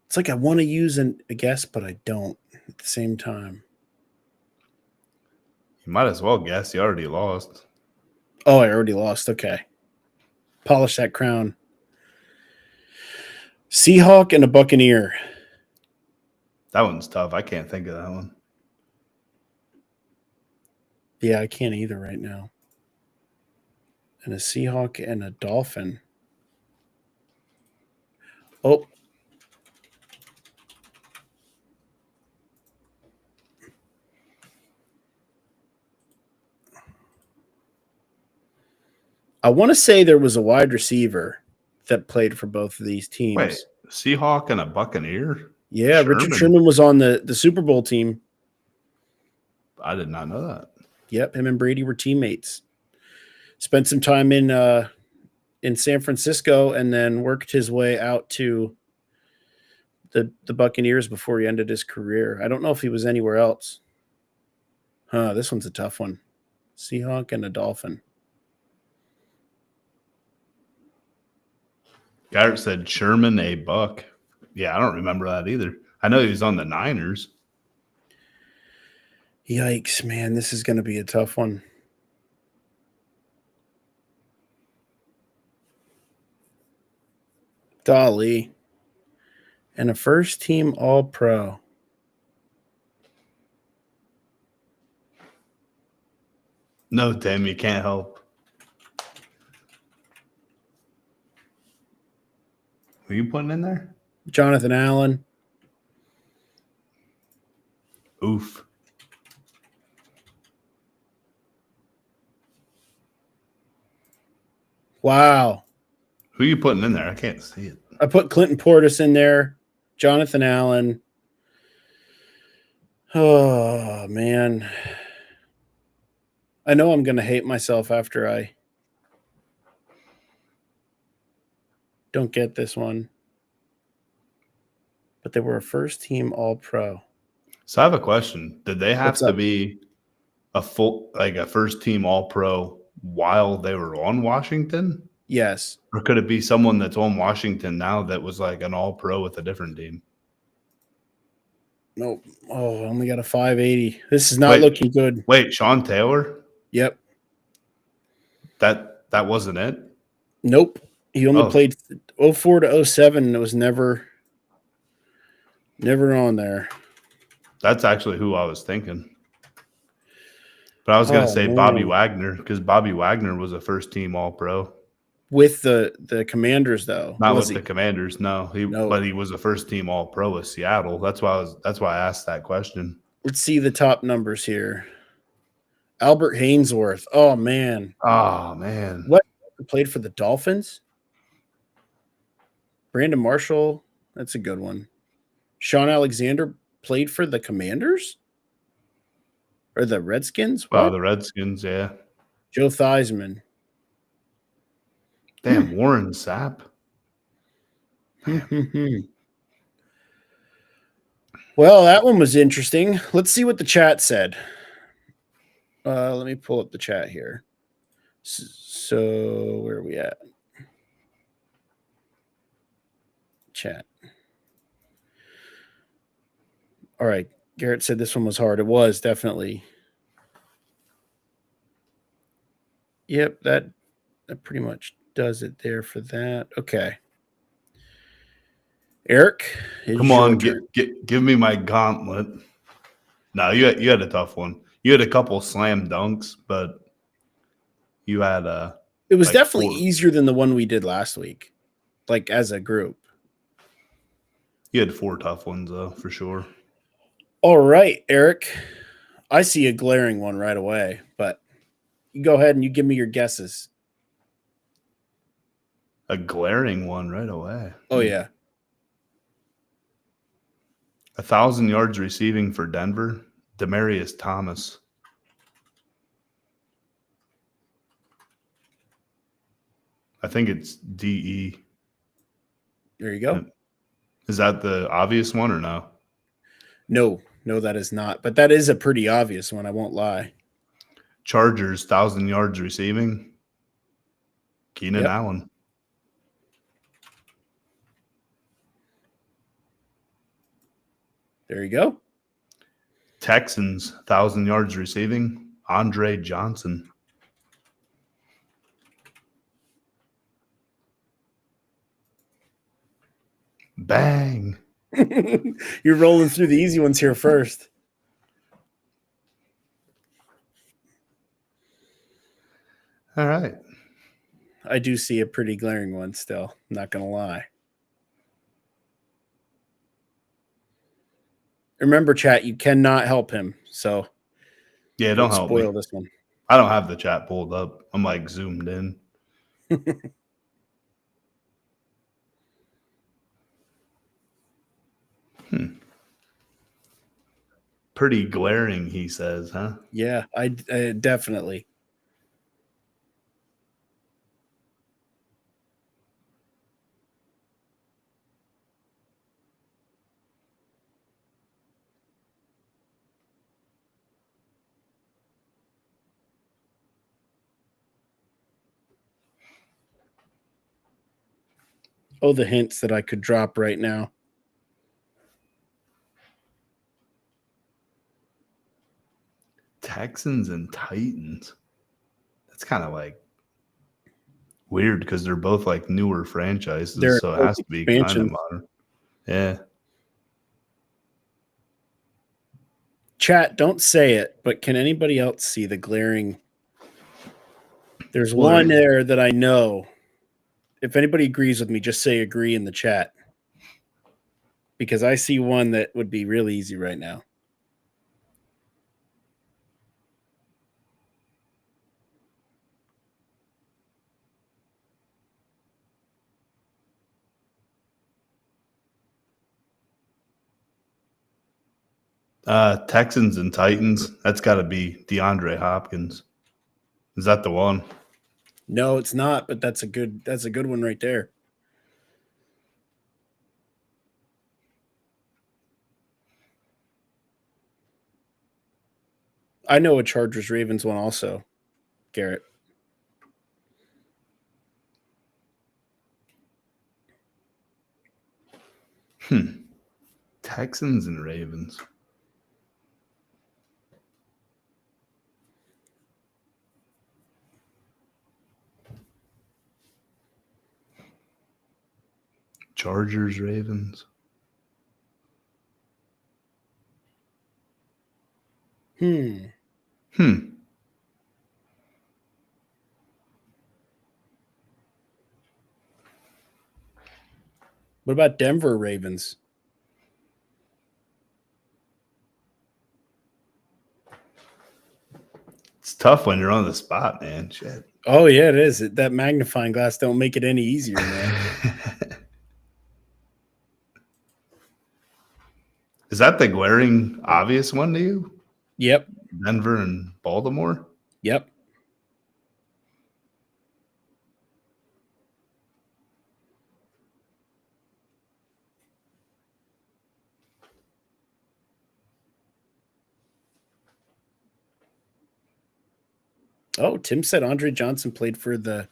It's like I want to use a guess, but I don't at the same time. You might as well guess. You already lost. Oh, I already lost. Okay. Polish that crown. Seahawk and a Buccaneer. That one's tough. I can't think of that one. Yeah, I can't either right now. And a Seahawk and a Dolphin. Oh. I want to say there was a wide receiver that played for both of these teams. Wait, Seahawk and a Buccaneer? Yeah, Sherman. Richard Sherman was on the Super Bowl team. I did not know that. Yep, him and Brady were teammates. Spent some time in San Francisco and then worked his way out to the Buccaneers before he ended his career. I don't know if he was anywhere else. This one's a tough one. Seahawk and a Dolphin. Garrett said Sherman a Buck. Yeah, I don't remember that either. I know he was on the Niners. Yikes, man. This is going to be a tough one. Dolly. And a first-team All-Pro. No, Tim, you can't help. Who are you putting in there? Jonathan Allen. Oof. Wow. Who are you putting in there? I can't see it. I put Clinton Portis in there. Jonathan Allen. Oh, man. I know I'm going to hate myself after I don't get this one. But they were a first-team All-Pro. So I have a question. Did they have to be a first-team All-Pro while they were on Washington? Yes. Or could it be someone that's on Washington now that was like an All-Pro with a different team? Nope. Oh, I only got a 580. This is not looking good. Wait, Sean Taylor? Yep. That wasn't it? Nope. He only played 04 to 07 and it was never on there. That's actually who I was thinking. But I was going to say Bobby Wagner because Bobby Wagner was a first-team All-Pro. With the Commanders, though. Not with the Commanders, no. But he was a first-team All-Pro with Seattle. That's why I asked that question. Let's see the top numbers here. Albert Hainsworth. Oh, man. What? Played for the Dolphins? Brandon Marshall. That's a good one. Sean Alexander played for the Commanders? Or the Redskins? Wow, the Redskins, yeah. Joe Theismann. Damn, Warren Sapp. Well, that one was interesting. Let's see what the chat said. Let me pull up the chat here. So where are we at? Chat. All right. Garrett said this one was hard. It was definitely. Yep, that pretty much does it there for that. Okay. Eric, come on, give me my gauntlet. No, you had a tough one. You had a couple slam dunks, but you had it was definitely easier than the one we did last week, like as a group. You had 4 tough ones, though, for sure. All right, Eric. I see a glaring one right away, but you go ahead and you give me your guesses. A glaring one right away. Oh, yeah. 1,000 yards receiving for Denver, Demaryius Thomas. I think it's DE. There you go. Is that the obvious one or no? No, that is not. But that is a pretty obvious one. I won't lie. Chargers, 1,000 yards receiving, Keenan Allen. There you go. Texans, 1,000 yards receiving, Andre Johnson. Bang. You're rolling through the easy ones here first. All right. I do see a pretty glaring one still. I'm not going to lie. Remember, chat, you cannot help him. So yeah, don't help spoil me. this one. I don't have the chat pulled up. I'm like zoomed in. Pretty glaring, he says, huh? Yeah, I definitely. Oh, the hints that I could drop right now. Texans and Titans. That's kind of like weird because they're both like newer franchises, so it has to be kind of modern. Yeah. Chat, don't say it, but can anybody else see the glaring? There's one there that I know. If anybody agrees with me, just say agree in the chat. Because I see one that would be really easy right now. Texans and Titans. That's got to be DeAndre Hopkins. Is that the one? No, it's not, but that's a good one right there. I know a Chargers Ravens one also, Garrett. Texans and Ravens. Chargers, Ravens. What about Denver Ravens? It's tough when you're on the spot, man. Shit. Oh, yeah, it is. That magnifying glass don't make it any easier, man. Is that the glaring obvious one to you? Yep. Denver and Baltimore? Yep. Oh, Tim said Andre Johnson played for the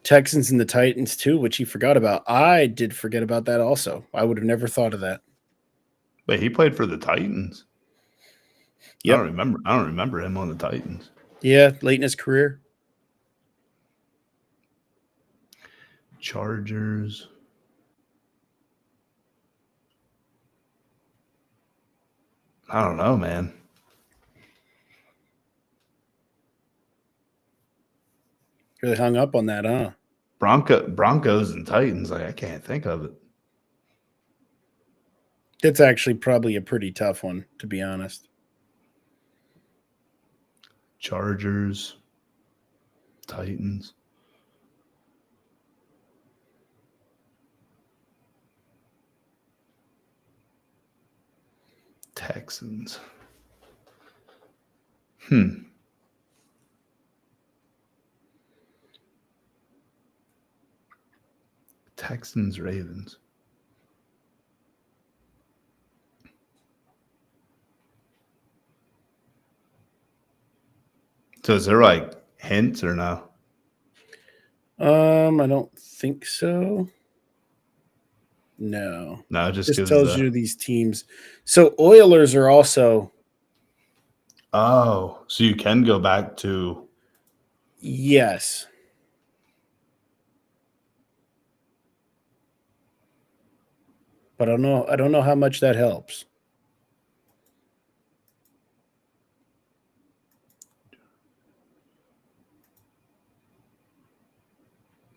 Texans and the Titans too, which he forgot about. I did forget about that also. I would have never thought of that. But he played for the Titans. Yep. I don't remember him on the Titans. Yeah, late in his career. Chargers. I don't know, man. Really hung up on that, huh? Broncos and Titans. Like, I can't think of it. That's actually probably a pretty tough one, to be honest. Chargers, Titans. Texans. Texans, Ravens. So is there like hints or no? I don't think so. No. No, it Just gives tells you these teams. So Oilers are also. Oh, so you can go back to. Yes. But I don't know how much that helps.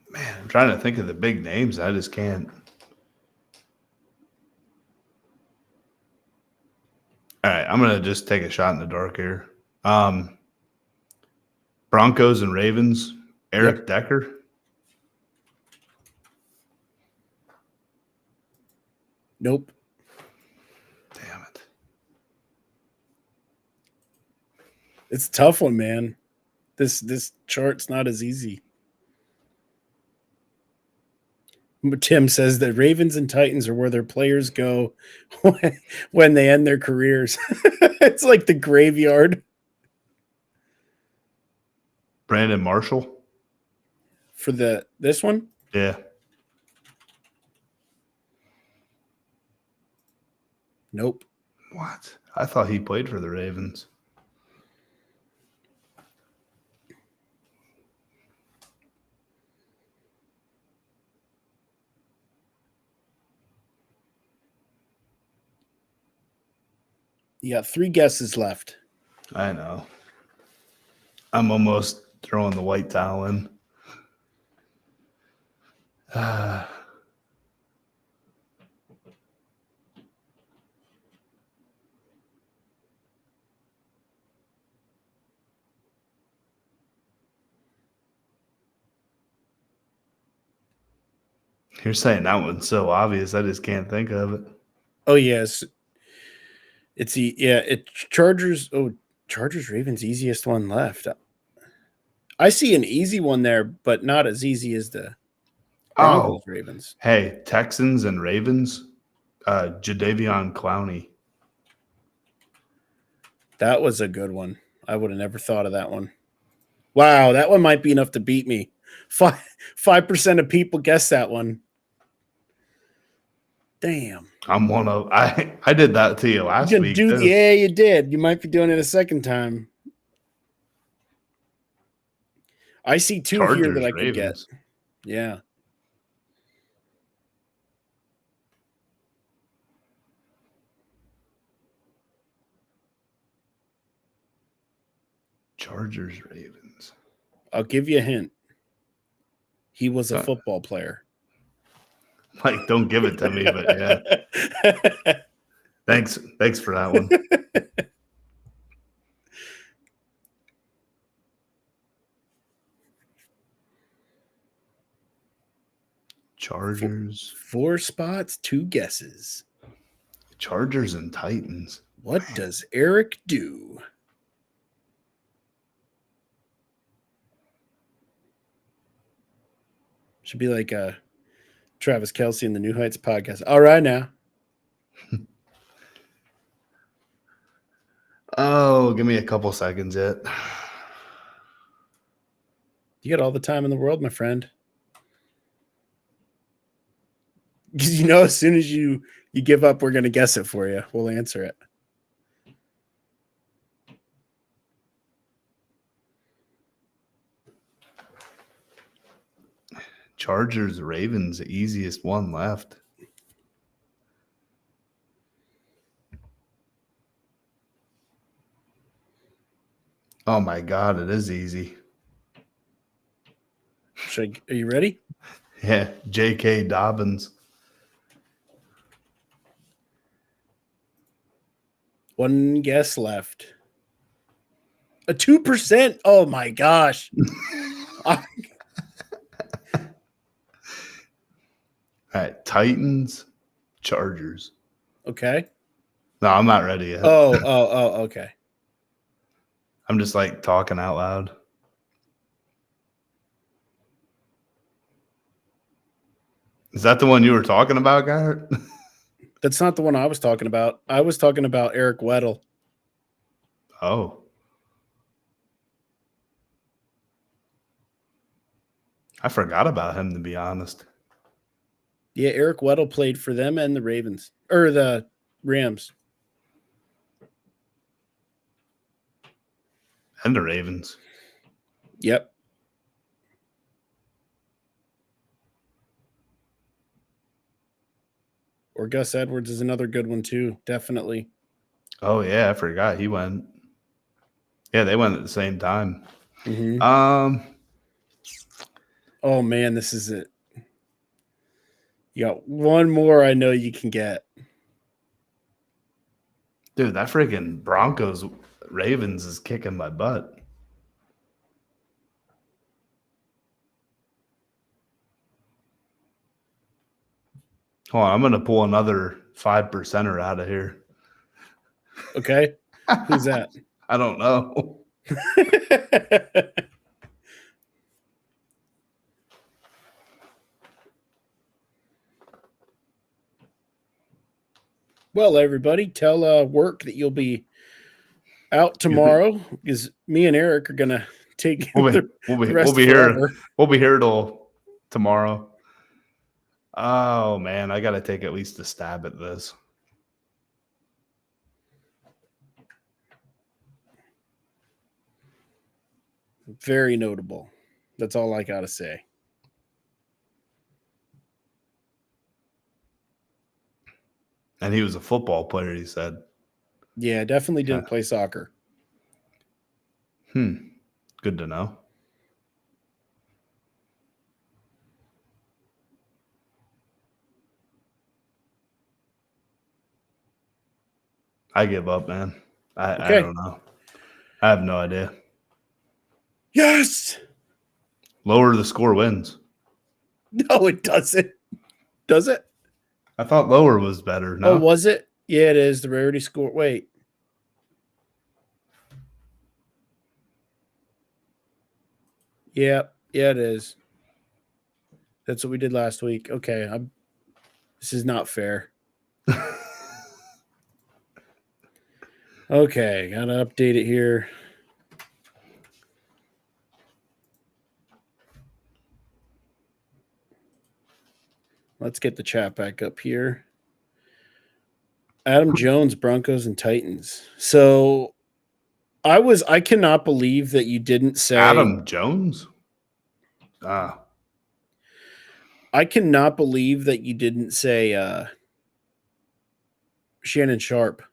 Man, I'm trying to think of the big names. I just can't. All right, I'm gonna just take a shot in the dark here. Broncos and Ravens. Eric Decker. Nope. Damn it. It's a tough one, man. This chart's not as easy. Tim says that Ravens and Titans are where their players go when they end their careers. It's like the graveyard. Brandon Marshall. For this one? Yeah. Nope. What? I thought he played for the Ravens. You got 3 guesses left. I know. I'm almost throwing the white towel in. You're saying that one's so obvious, I just can't think of it. Oh yes. It's Chargers. Oh, Chargers Ravens easiest one left. I see an easy one there, but not as easy as the Broncos Ravens. Hey, Texans and Ravens. Jadeveon Clowney. That was a good one. I would have never thought of that one. Wow, that one might be enough to beat me. 5% of people guess that one. Damn. I'm one of I did that to you last week. Yeah, you did. You might be doing it a second time. I see 2 Chargers, here that I could get. Ravens. Yeah. Chargers, Ravens. I'll give you a hint. He was a football player. Like, don't give it to me, but yeah. Thanks for that one. Chargers. 4 spots, 2 guesses. Chargers and Titans. What does Eric do? Should be like Travis Kelce and the New Heights podcast. All right now. Oh, give me a couple seconds yet. You got all the time in the world, my friend. Because you know, as soon as you give up, we're going to guess it for you. We'll answer it. Chargers, Ravens, the easiest one left. Oh my God, it is easy. Are you ready? Yeah, J.K. Dobbins. 1 guess left. A 2%. Oh my gosh. All right, Titans, Chargers. Okay. No, I'm not ready yet. Oh, okay. I'm just like talking out loud. Is that the one you were talking about, Garrett? That's not the one I was talking about. I was talking about Eric Weddle. Oh. I forgot about him, to be honest. Yeah, Eric Weddle played for them and the Ravens. Or the Rams. And the Ravens. Yep. Or Gus Edwards is another good one too, definitely. Oh, yeah, I forgot he went. Yeah, they went at the same time. Mm-hmm. Oh, man, this is it. You got one more I know you can get. Dude, that freaking Broncos Ravens is kicking my butt. Hold on, I'm going to pull another 5%er out of here. Okay. Who's that? I don't know. Well, everybody, tell work that you'll be out tomorrow because me and Eric are gonna take the rest We'll be forever. here. We'll be here till tomorrow. Oh man, I got to take at least a stab at this. Very notable. That's all I gotta say. And he was a football player, he said. Yeah, definitely didn't play soccer. Good to know. I give up, man. I don't know. I have no idea. Yes. Lower the score wins. No, it doesn't. Does it? I thought lower was better. No? Oh, was it? Yeah, it is. The rarity score. Wait. Yeah, it is. That's what we did last week. Okay, this is not fair. Okay, gotta update it here. Let's get the chat back up here. Adam Jones, Broncos and Titans. So I cannot believe that you didn't say Adam Jones? I cannot believe that you didn't say Shannon Sharp.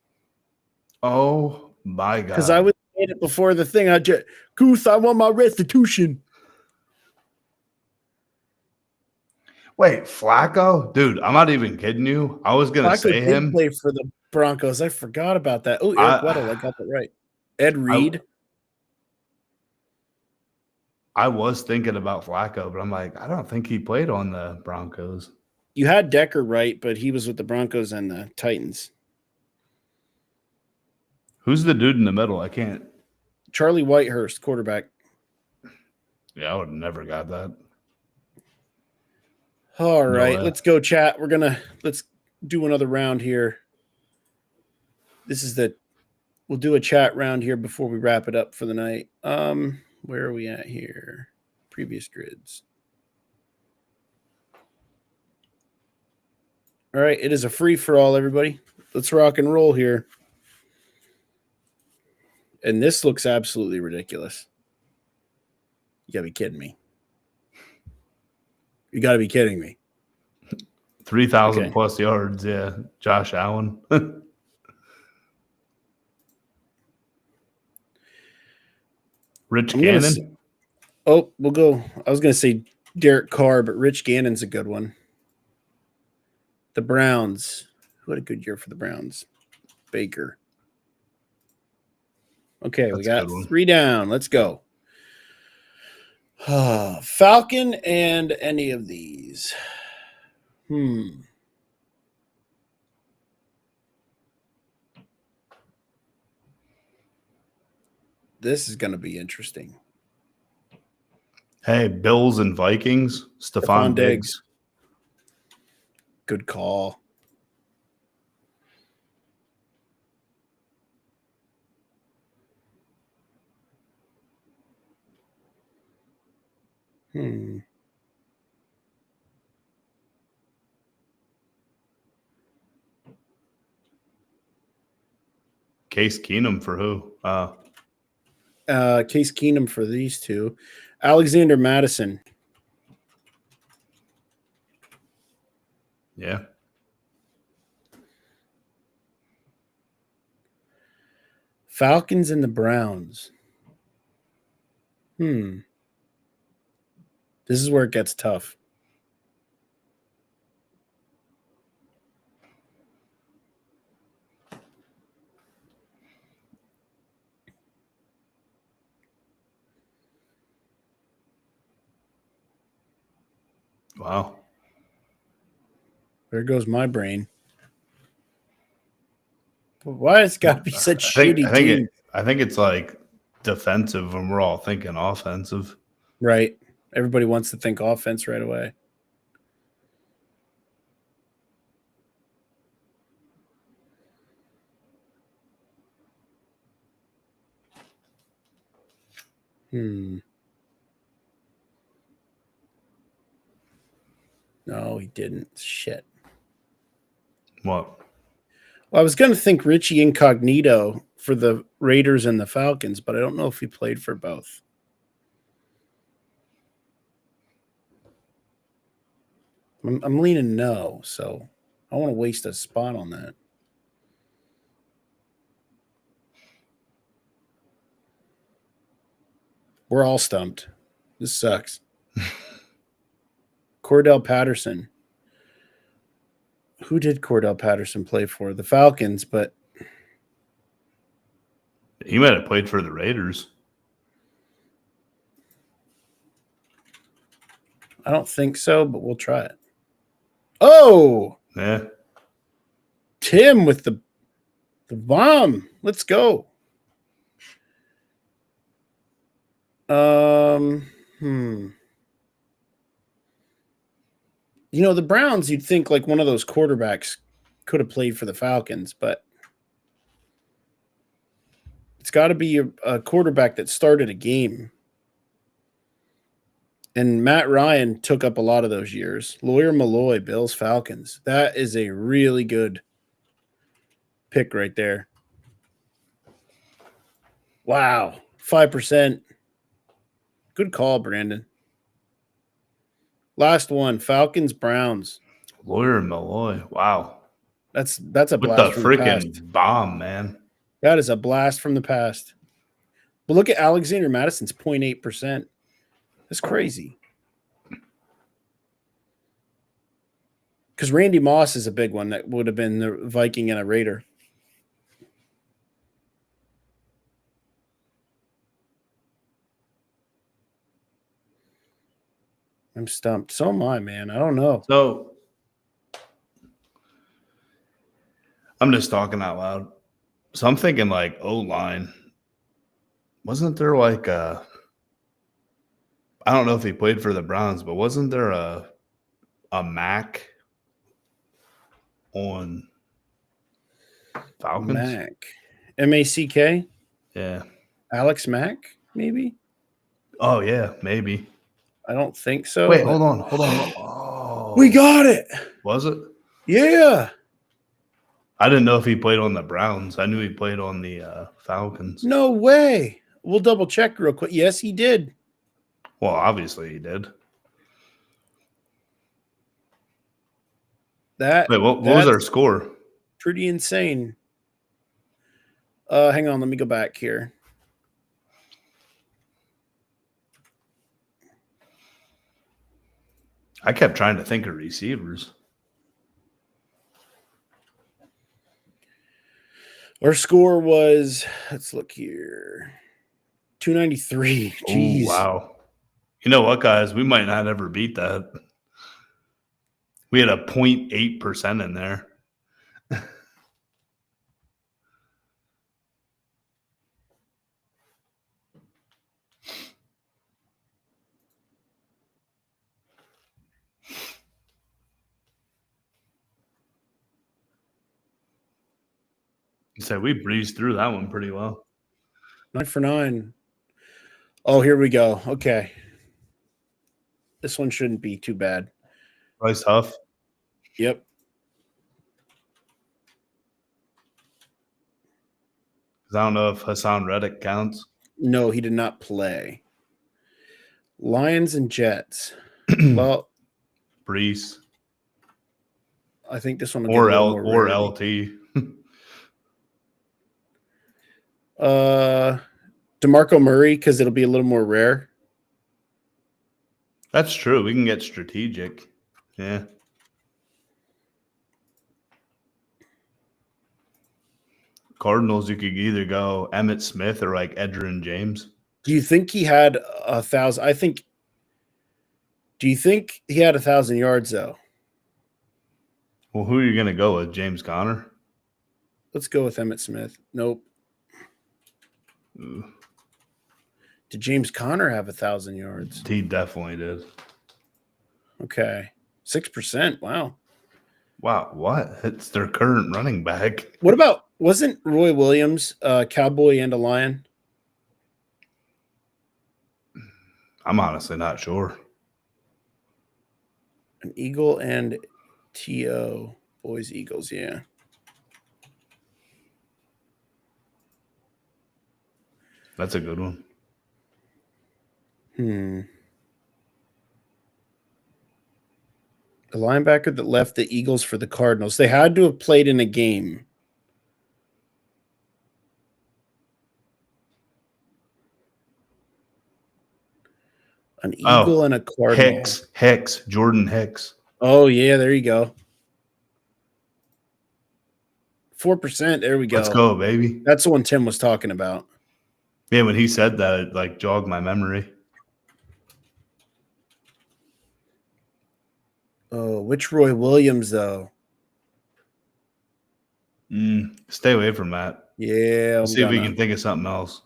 Oh my God. Because I was saying it before the thing. Goose, I want my restitution. Wait, Flacco? Dude, I'm not even kidding you. I was going to say him. Play for the Broncos. I forgot about that. Oh, Eric Weddle. I got that right. Ed Reed. I was thinking about Flacco, but I'm like, I don't think he played on the Broncos. You had Decker right, but he was with the Broncos and the Titans. Who's the dude in the middle? I can't. Charlie Whitehurst, quarterback. Yeah, I would have never got that. All right, let's go chat. Let's do another round here. We'll do a chat round here before we wrap it up for the night. Where are we at here? Previous grids. All right, it is a free for all, everybody. Let's rock and roll here. And this looks absolutely ridiculous. You gotta be kidding me. You gotta be kidding me. 3,000 plus yards, yeah. Josh Allen. Rich Gannon. We'll go. I was gonna say Derek Carr, but Rich Gannon's a good one. The Browns. Who had a good year for the Browns? Baker. Okay, we got 3 down. Let's go. Falcon and any of these. This is going to be interesting. Hey, Bills and Vikings. Stephon Diggs. Good call. Case Keenum for who? Case Keenum for these two. Alexander Madison. Yeah. Falcons and the Browns. This is where it gets tough. Wow. There goes my brain. But why it's got to be such shitty team? I think it's like defensive when we're all thinking offensive. Right. Everybody wants to think offense right away. No, he didn't. Shit. What? Well, I was going to think Richie Incognito for the Raiders and the Falcons, but I don't know if he played for both. I'm leaning no, so I want to waste a spot on that. We're all stumped. This sucks. Cordell Patterson. Who did Cordell Patterson play for? The Falcons, but he might have played for the Raiders. I don't think so, but we'll try it. Oh! Yeah. Tim with the bomb. Let's go. You know, the Browns, you'd think like one of those quarterbacks could have played for the Falcons, but it's got to be a quarterback that started a game. And Matt Ryan took up a lot of those years. Lawyer Malloy, Bills, Falcons. That is a really good pick right there. Wow. 5%. Good call, Brandon. Last one, Falcons, Browns. Lawyer Malloy. Wow. That's a with blast the from the past. Freaking bomb, man. That is a blast from the past. But look at Alexander Madison's 0.8%. That's crazy. Because Randy Moss is a big one that would have been the Viking and a Raider. I'm stumped. So am I, man. I don't know. So I'm just talking out loud. So I'm thinking like O-line. Wasn't there like I don't know if he played for the Browns, but wasn't there a Mac on Falcons? Mack. M-A-C-K? Yeah. Alex Mack, maybe? Oh, yeah, maybe. I don't think so. Wait, hold on. Oh. We got it. Was it? Yeah. I didn't know if he played on the Browns. I knew he played on the Falcons. No way. We'll double check real quick. Yes, he did. Well, obviously he did. Wait, what was our score? Pretty insane. Hang on, let me go back here. I kept trying to think of receivers. Our score was, let's look here, 293. Jeez. Oh, wow. You know what, guys? We might not ever beat that. We had a 0.8% in there. So we breezed through that one pretty well. 9 for 9. Oh, here we go. Okay. This one shouldn't be too bad. Bryce Huff. Yep. I don't know if Hassan Reddick counts. No, he did not play. Lions and Jets. Well, Brees. I think this one will get a little more or rarity. LT. DeMarco Murray, because it'll be a little more rare. That's true. We can get strategic. Yeah. Cardinals, you could either go Emmitt Smith or like Edgerrin James. Do you think he had 1,000? Do you think he had 1,000 yards though? Well, who are you going to go with? James Conner? Let's go with Emmitt Smith. Nope. Ooh. Did James Conner have 1,000 yards? He definitely did. Okay. 6%. Wow. Wow. What? It's their current running back. What about, wasn't Roy Williams a Cowboy and a Lion? I'm honestly not sure. An Eagle and T.O. Boys, Eagles, yeah. That's a good one. The linebacker that left the Eagles for the Cardinals. They had to have played in a game. An Eagle and a Cardinal. Hicks. Jordan Hicks. Oh, yeah, there you go. 4%. There we go. Let's go, baby. That's the one Tim was talking about. Yeah, when he said that, it like jogged my memory. Oh, which Roy Williams, though? Stay away from that. Yeah. Let's see if we can think of something else.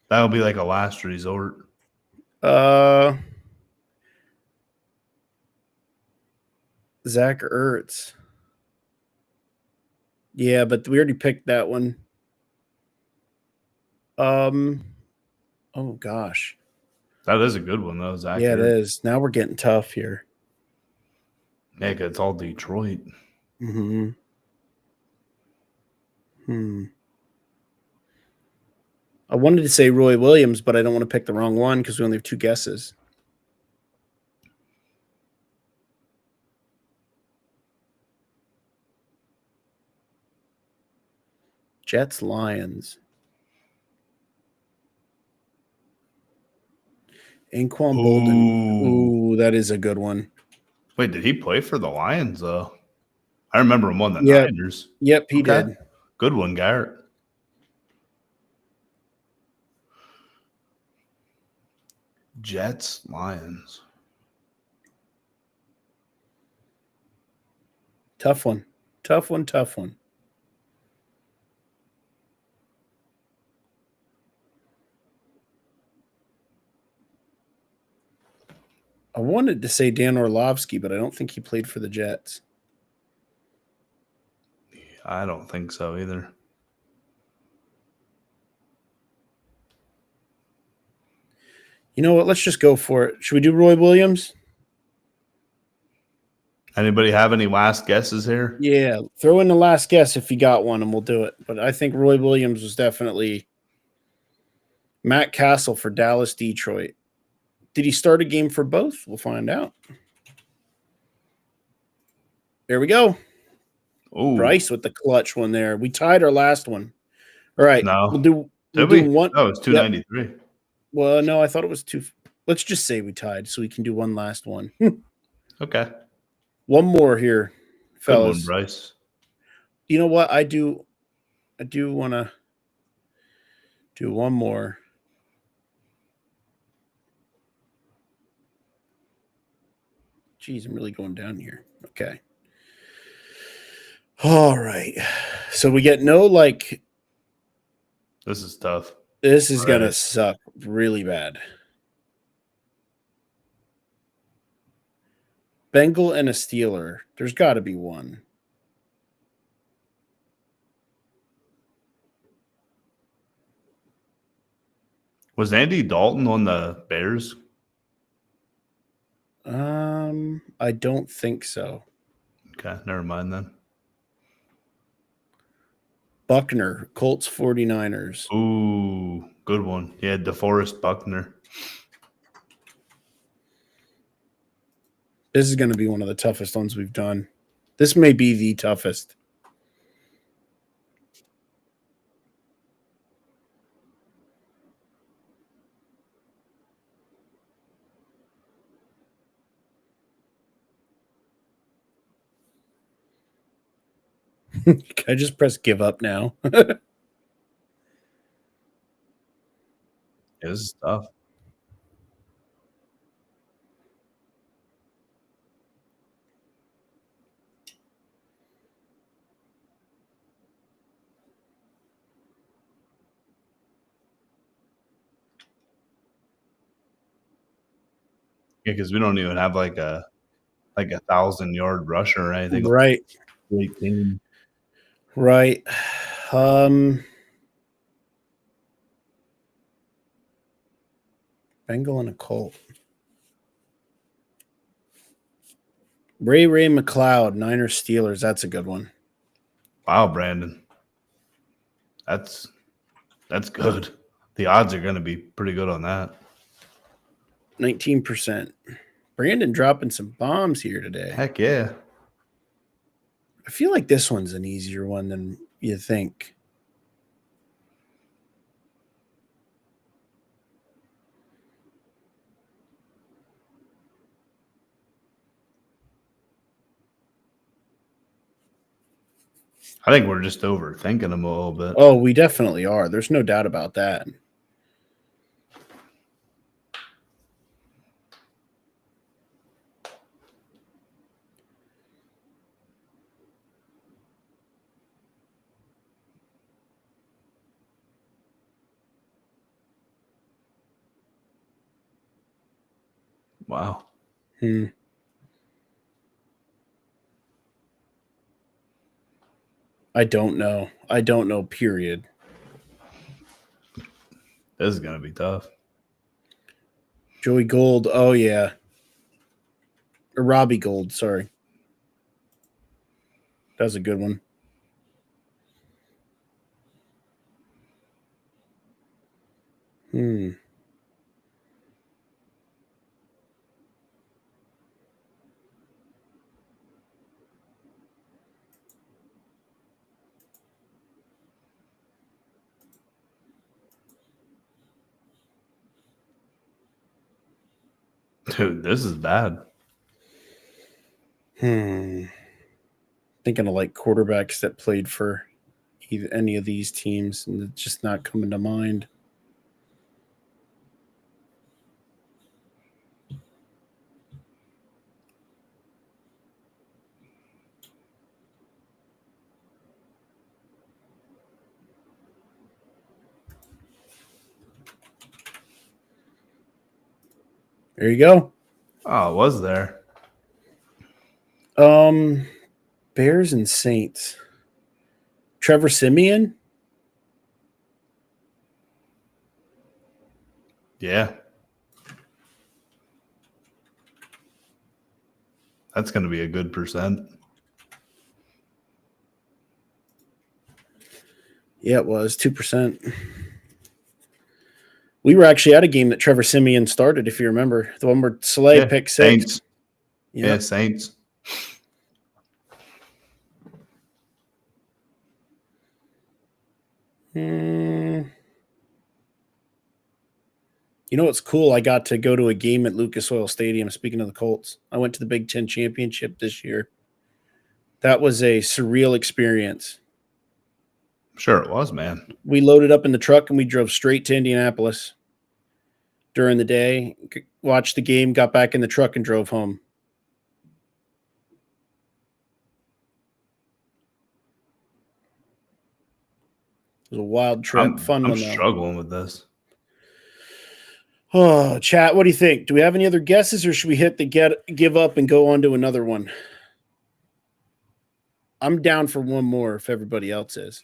That'll be like a last resort. Zach Ertz. Yeah, but we already picked that one. Oh gosh. That is a good one though, Zach. Yeah, it is. Now we're getting tough here. Nick, it's all Detroit. I wanted to say Roy Williams, but I don't want to pick the wrong one because we only have 2 guesses. Jets, Lions. Anquan Bolden. Ooh, that is a good one. Wait, did he play for the Lions, though? I remember him on the Niners. Yep, he did. Good one, Garrett. Jets, Lions. Tough one. Tough one. I wanted to say Dan Orlovsky, but I don't think he played for the Jets. I don't think so either. You know what? Let's just go for it. Should we do Roy Williams? Anybody have any last guesses here? Yeah, throw in the last guess if you got one, and we'll do it. But I think Roy Williams was definitely Matt Castle for Dallas, Detroit. Did he start a game for both? We'll find out. There we go. Ooh. Bryce with the clutch one there. We tied our last one. All right. No. We'll do one. Oh, it's 293. Yep. Well, no, I thought it was 2. Let's just say we tied so we can do one last one. Okay. One more here, fellas. Good one, Bryce. You know what? I do want to do one more. Geez, I'm really going down here. Okay. All right. So we get no like. This is tough. This is going to suck really bad. Bengal and a Steeler. There's got to be one. Was Andy Dalton on the Bears? I don't think so. Okay, never mind then. Buckner, Colts 49ers. Ooh, good one. Yeah, DeForest Buckner. This is going to be one of the toughest ones we've done. This may be the toughest. Can I just press give up now? Yeah, this is tough. Yeah, because we don't even have like a 1,000-yard rusher or anything. Right. Great team. Right. Bengal and a Colt. Ray McLeod, Niners Steelers. That's a good one. Wow, Brandon. That's good. The odds are going to be pretty good on that. 19%. Brandon dropping some bombs here today. Heck yeah. I feel like this one's an easier one than you think. I think we're just overthinking them a little bit. Oh, we definitely are. There's no doubt about that. Wow. I don't know. I don't know, period. This is going to be tough. Joey Gold. Oh, yeah. Or Robbie Gold, sorry. That's a good one. Dude, this is bad. Thinking of like quarterbacks that played for any of these teams, and it's just not coming to mind. There you go. Oh, it was there. Bears and Saints. Trevor Siemian? Yeah. That's going to be a good percent. Yeah, it was 2%. We were actually at a game that Trevor Siemian started, if you remember. The one where Slay picked six. Saints. Yep. Yeah, Saints. You know what's cool? I got to go to a game at Lucas Oil Stadium. Speaking of the Colts, I went to the Big Ten Championship this year. That was a surreal experience. Sure it was, man. We loaded up in the truck and we drove straight to Indianapolis during the day, watched the game, got back in the truck and drove home. It was a wild trip. Fun I'm one, though. struggling with this. Oh, chat, what do you think? Do we have any other guesses, or should we hit the give up and go on to another one? I'm down for one more if everybody else is.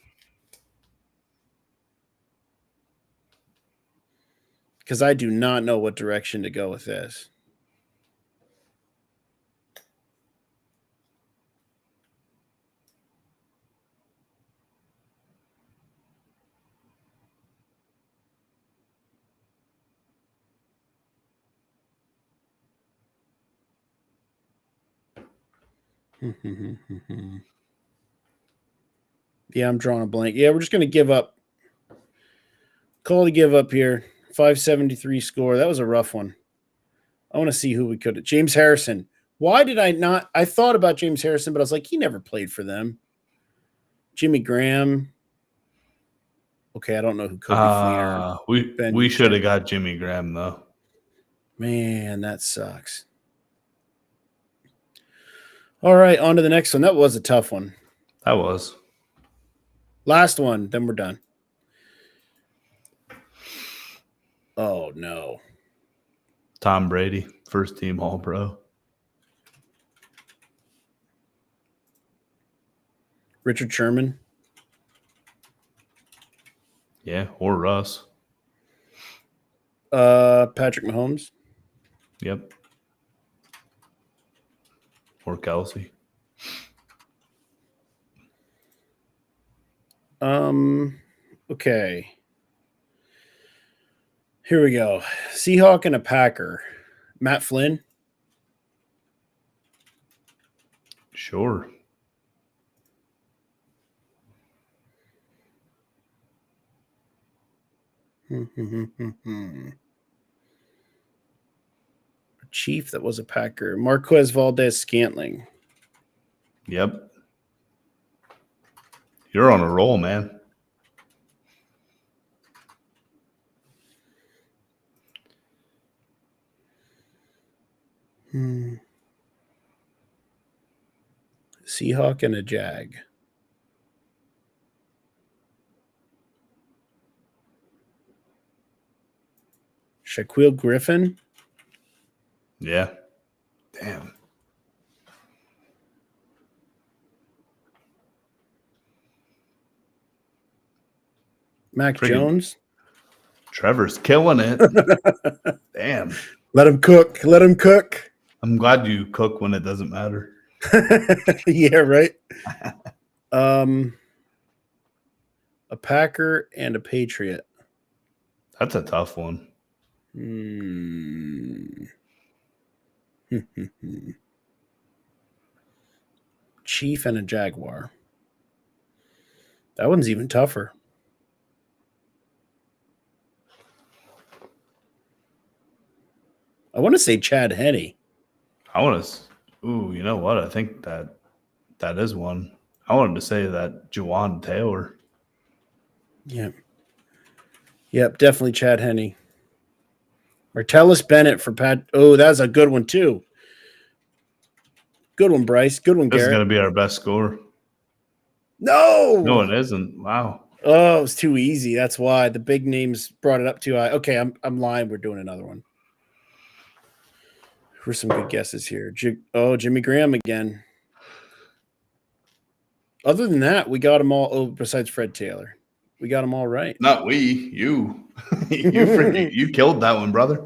because I do not know what direction to go with this. Yeah, I'm drawing a blank. Yeah, we're just going to give up. Call to give up here. 573 score. That was a rough one. I want to see who we could have. James Harrison. Why did I not? I thought about James Harrison, but I was like, he never played for them. Jimmy Graham. Okay, I don't know who Kobe Fleener. We should have got Jimmy Graham, though. Man, that sucks. All right, on to the next one. That was a tough one. That was. Last one, then we're done. Oh, no. Tom Brady, first team All-Pro. Richard Sherman. Yeah, or Russ. Patrick Mahomes. Yep. Or Kelsey. Okay. Here we go. Seahawk and a Packer. Matt Flynn. Sure. Chief that was a Packer. Marquez Valdez-Scantling. Yep. You're on a roll, man. Seahawk and a Jag. Shaquille Griffin. Yeah. Damn. Mac Jones. Trevor's killing it. Damn. Let him cook. Let him cook. I'm glad you cook when it doesn't matter. Yeah, right. A Packer and a Patriot. That's a tough one. Chief and a Jaguar. That one's even tougher. I want to say Chad Henne. I want to. Ooh, you know what? I think that is one. I wanted to say that Juwan Taylor. Yep. Yep, definitely Chad Henne. Martellus Bennett for Pat. Oh, that's a good one, too. Good one, Bryce. Good one, This Garrett. is going to be our best score. No, it isn't. Wow. Oh, it was too easy. That's why the big names brought it up too high. Okay, I'm lying. We're doing another one. Where's some good guesses here? Jimmy Graham again. Other than that, we got them all. Oh, besides Fred Taylor, we got them all right. Not we, you. You killed that one, brother.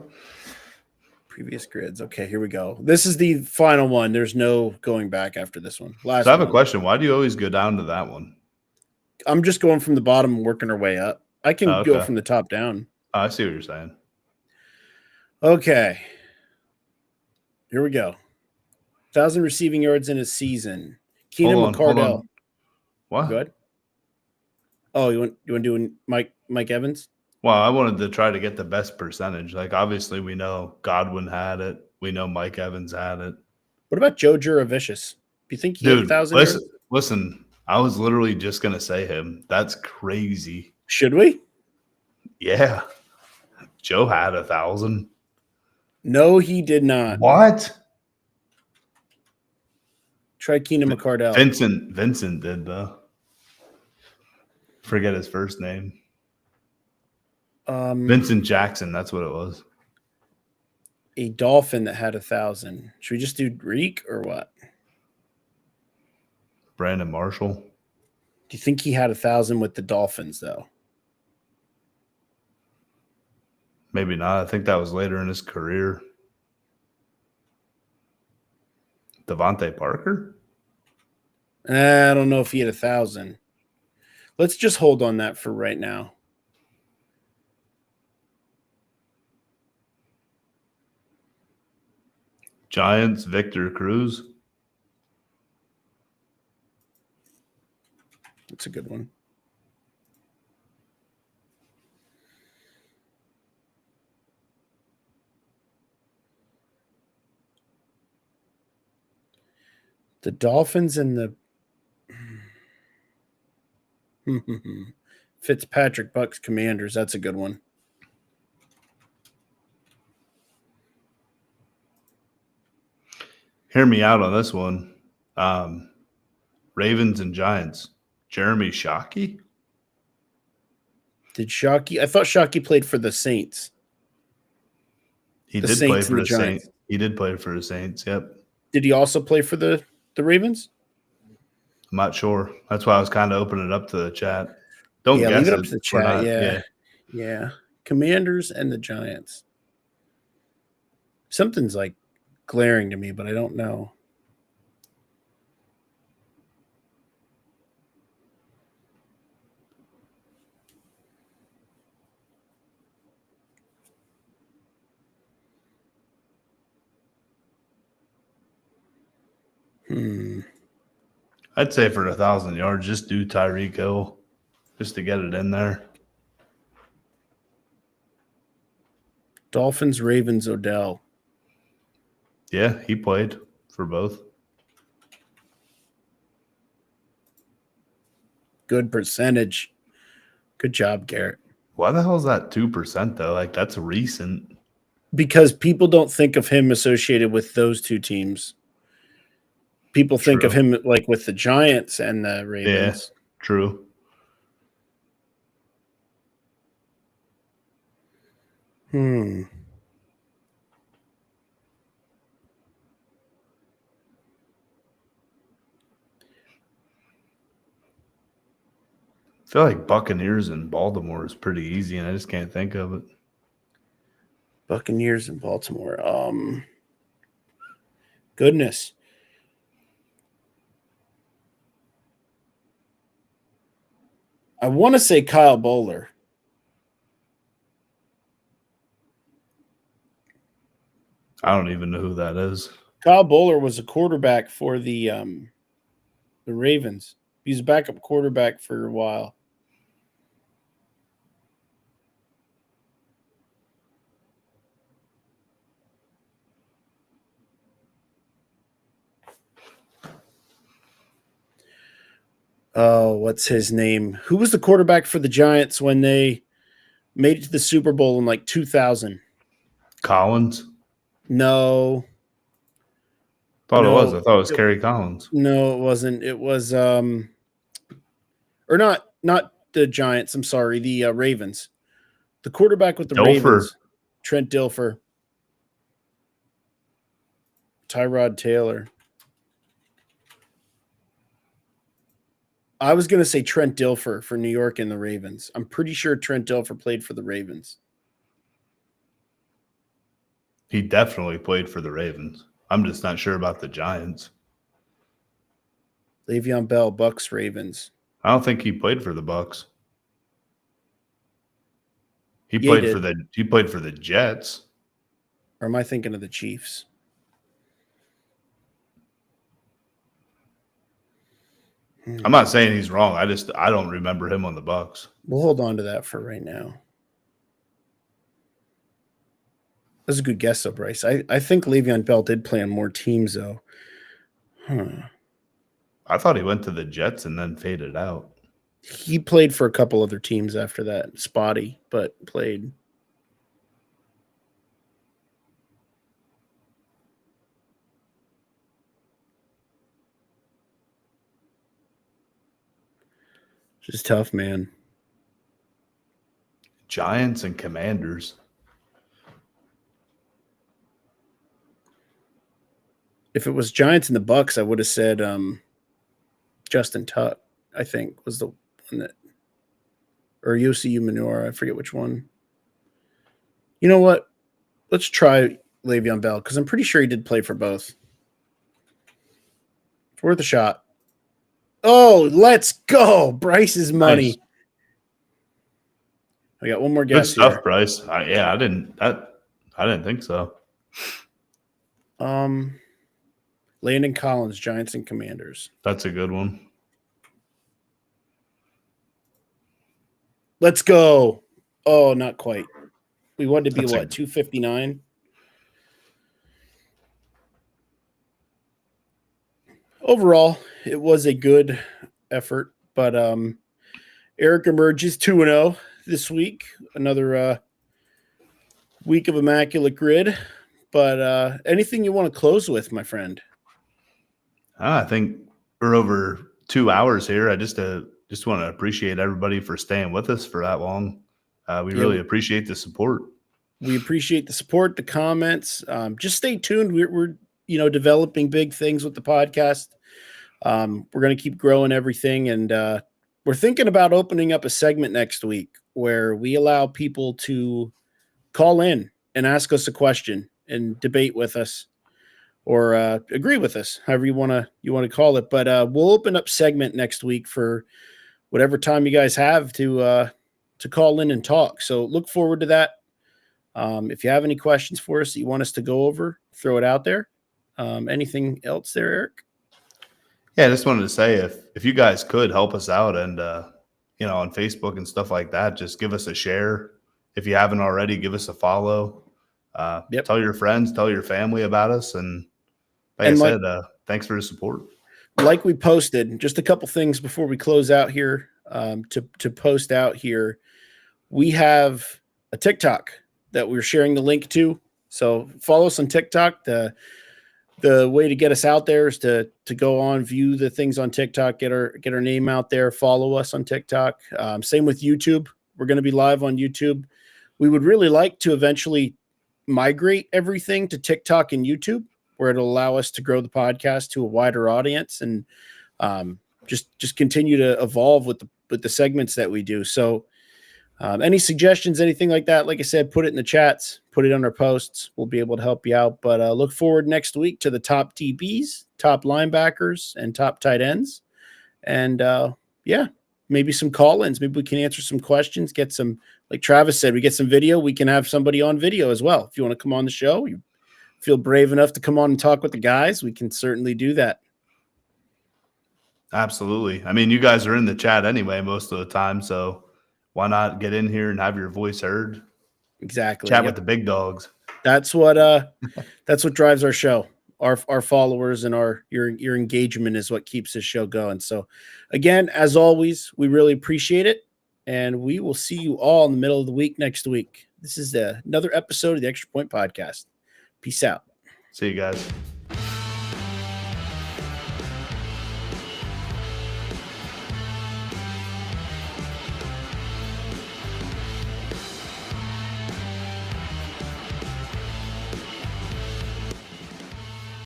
Previous grids. Okay, here we go. This is the final one. There's no going back after this one. So I have a question. Why do you always go down to that one? I'm just going from the bottom and working our way up. I can go from the top down. I see what you're saying. Okay. Here we go. 1,000 receiving yards in a season. Keenan McCardell. What? Go ahead. Oh, you want to do Mike Evans? Well, I wanted to try to get the best percentage. Like, obviously, we know Godwin had it. We know Mike Evans had it. What about Joe Juravicious? Do you think he had 1,000 yards? Listen, I was literally just going to say him. That's crazy. Should we? Yeah. Joe had 1,000. No, he did not. What? Try Keenan McCardell. Vincent did, though. Forget his first name. Vincent Jackson, that's what it was. A Dolphin that had 1,000. Should we just do Reek or what? Brandon Marshall. Do you think he had 1,000 with the Dolphins, though? Maybe not. I think that was later in his career. Devontae Parker? I don't know if he had 1,000. Let's just hold on that for right now. Giants, Victor Cruz. That's a good one. The Dolphins and the Fitzpatrick Bucks Commanders. That's a good one. Hear me out on this one. Ravens and Giants. Jeremy Shockey? Did Shockey? I thought Shockey played for the Saints. He The did play Saints for and the the Giants. Saints. He did play for the Saints. Yep. Did he also play for the Ravens? I'm not sure. That's why I was kind of opening it up to the chat. Don't Yeah, guess leave it up to the We're chat. not- Yeah. Commanders and the Giants. Something's like glaring to me, but I don't know. I'd say for 1,000 yards, just do Tyreek Hill just to get it in there. Dolphins, Ravens, Odell. Yeah, he played for both. Good percentage. Good job, Garrett. Why the hell is that 2% though? Like that's recent. Because people don't think of him associated with those two teams. People think of him like with the Giants and the Ravens. Yeah, true. I feel like Buccaneers and Baltimore is pretty easy, and I just can't think of it. Buccaneers in Baltimore. Goodness. I want to say Kyle Bowler. I don't even know who that is. Kyle Bowler was a quarterback for the Ravens. He was a backup quarterback for a while. Oh, what's his name? Who was the quarterback for the Giants when they made it to the Super Bowl in like 2000? Collins? No. Thought it was. I thought it was Kerry Collins. No, it wasn't. It was or not the Giants. I'm sorry, the Ravens. The quarterback with the Ravens, Trent Dilfer. Tyrod Taylor. I was going to say Trent Dilfer for New York and the Ravens. I'm pretty sure Trent Dilfer played for the Ravens. He definitely played for the Ravens. I'm just not sure about the Giants. Le'Veon Bell, Bucks, Ravens. I don't think he played for the Bucks. He played for the Jets. Or am I thinking of the Chiefs? I'm not saying he's wrong. I don't remember him on the Bucks. We'll hold on to that for right now. That's a good guess, though, Bryce. I think Le'Veon Bell did play on more teams, though. I thought he went to the Jets and then faded out. He played for a couple other teams after that. Spotty, but played. Just tough, man. Giants and Commanders. If it was Giants and the Bucks, I would have said Justin Tuck, I think, was the one that, or Yosi Umenora. I forget which one. You know what? Let's try Le'Veon Bell because I'm pretty sure he did play for both. It's worth a shot. Oh, let's go. Bryce's money. Nice. I got one more Good guess stuff, here. Bryce. I didn't think so. Landon Collins, Giants and Commanders. That's a good one. Let's go. Oh, not quite. We wanted to be 259? Overall, it was a good effort, but Eric emerges 2-0 this week. Another week of immaculate grid. But anything you want to close with, my friend? I think we're over 2 hours here. I just want to appreciate everybody for staying with us for that long. We really appreciate the support. We appreciate the support, the comments. Just stay tuned. We're developing big things with the podcast. We're going to keep growing everything, and we're thinking about opening up a segment next week where we allow people to call in and ask us a question and debate with us, or agree with us, however you want to call it. But we'll open up segment next week for whatever time you guys have to call in and talk. So look forward to that. If you have any questions for us that you want us to go over, throw it out there. Anything else there, Eric? Yeah, I just wanted to say if you guys could help us out and on Facebook and stuff like that, just give us a share. If you haven't already, give us a follow. Tell your friends, tell your family about us, and like I said, thanks for the support. Like we posted, just a couple things before we close out here. To post out here, we have a TikTok that we're sharing the link to. So follow us on TikTok. The way to get us out there is to go on, view the things on TikTok, get our name out there, follow us on TikTok. Same with YouTube. We're going to be live on YouTube. We would really like to eventually migrate everything to TikTok and YouTube, where it'll allow us to grow the podcast to a wider audience and just continue to evolve with the segments that we do. So any suggestions, anything like that, like I said, put it in the chats, put it on our posts. We'll be able to help you out. But look forward next week to the top DBs, top linebackers, and top tight ends. And maybe some call-ins. Maybe we can answer some questions, get some, like Travis said, we get some video. We can have somebody on video as well. If you want to come on the show, you feel brave enough to come on and talk with the guys, we can certainly do that. Absolutely. I mean, you guys are in the chat anyway most of the time, so why not get in here and have your voice heard? Exactly. Chat with the big dogs. That's what drives our show. Our followers and your engagement is what keeps this show going. So again, as always, we really appreciate it. And we will see you all in the middle of the week next week. This is another episode of the Extra Point Podcast. Peace out. See you guys.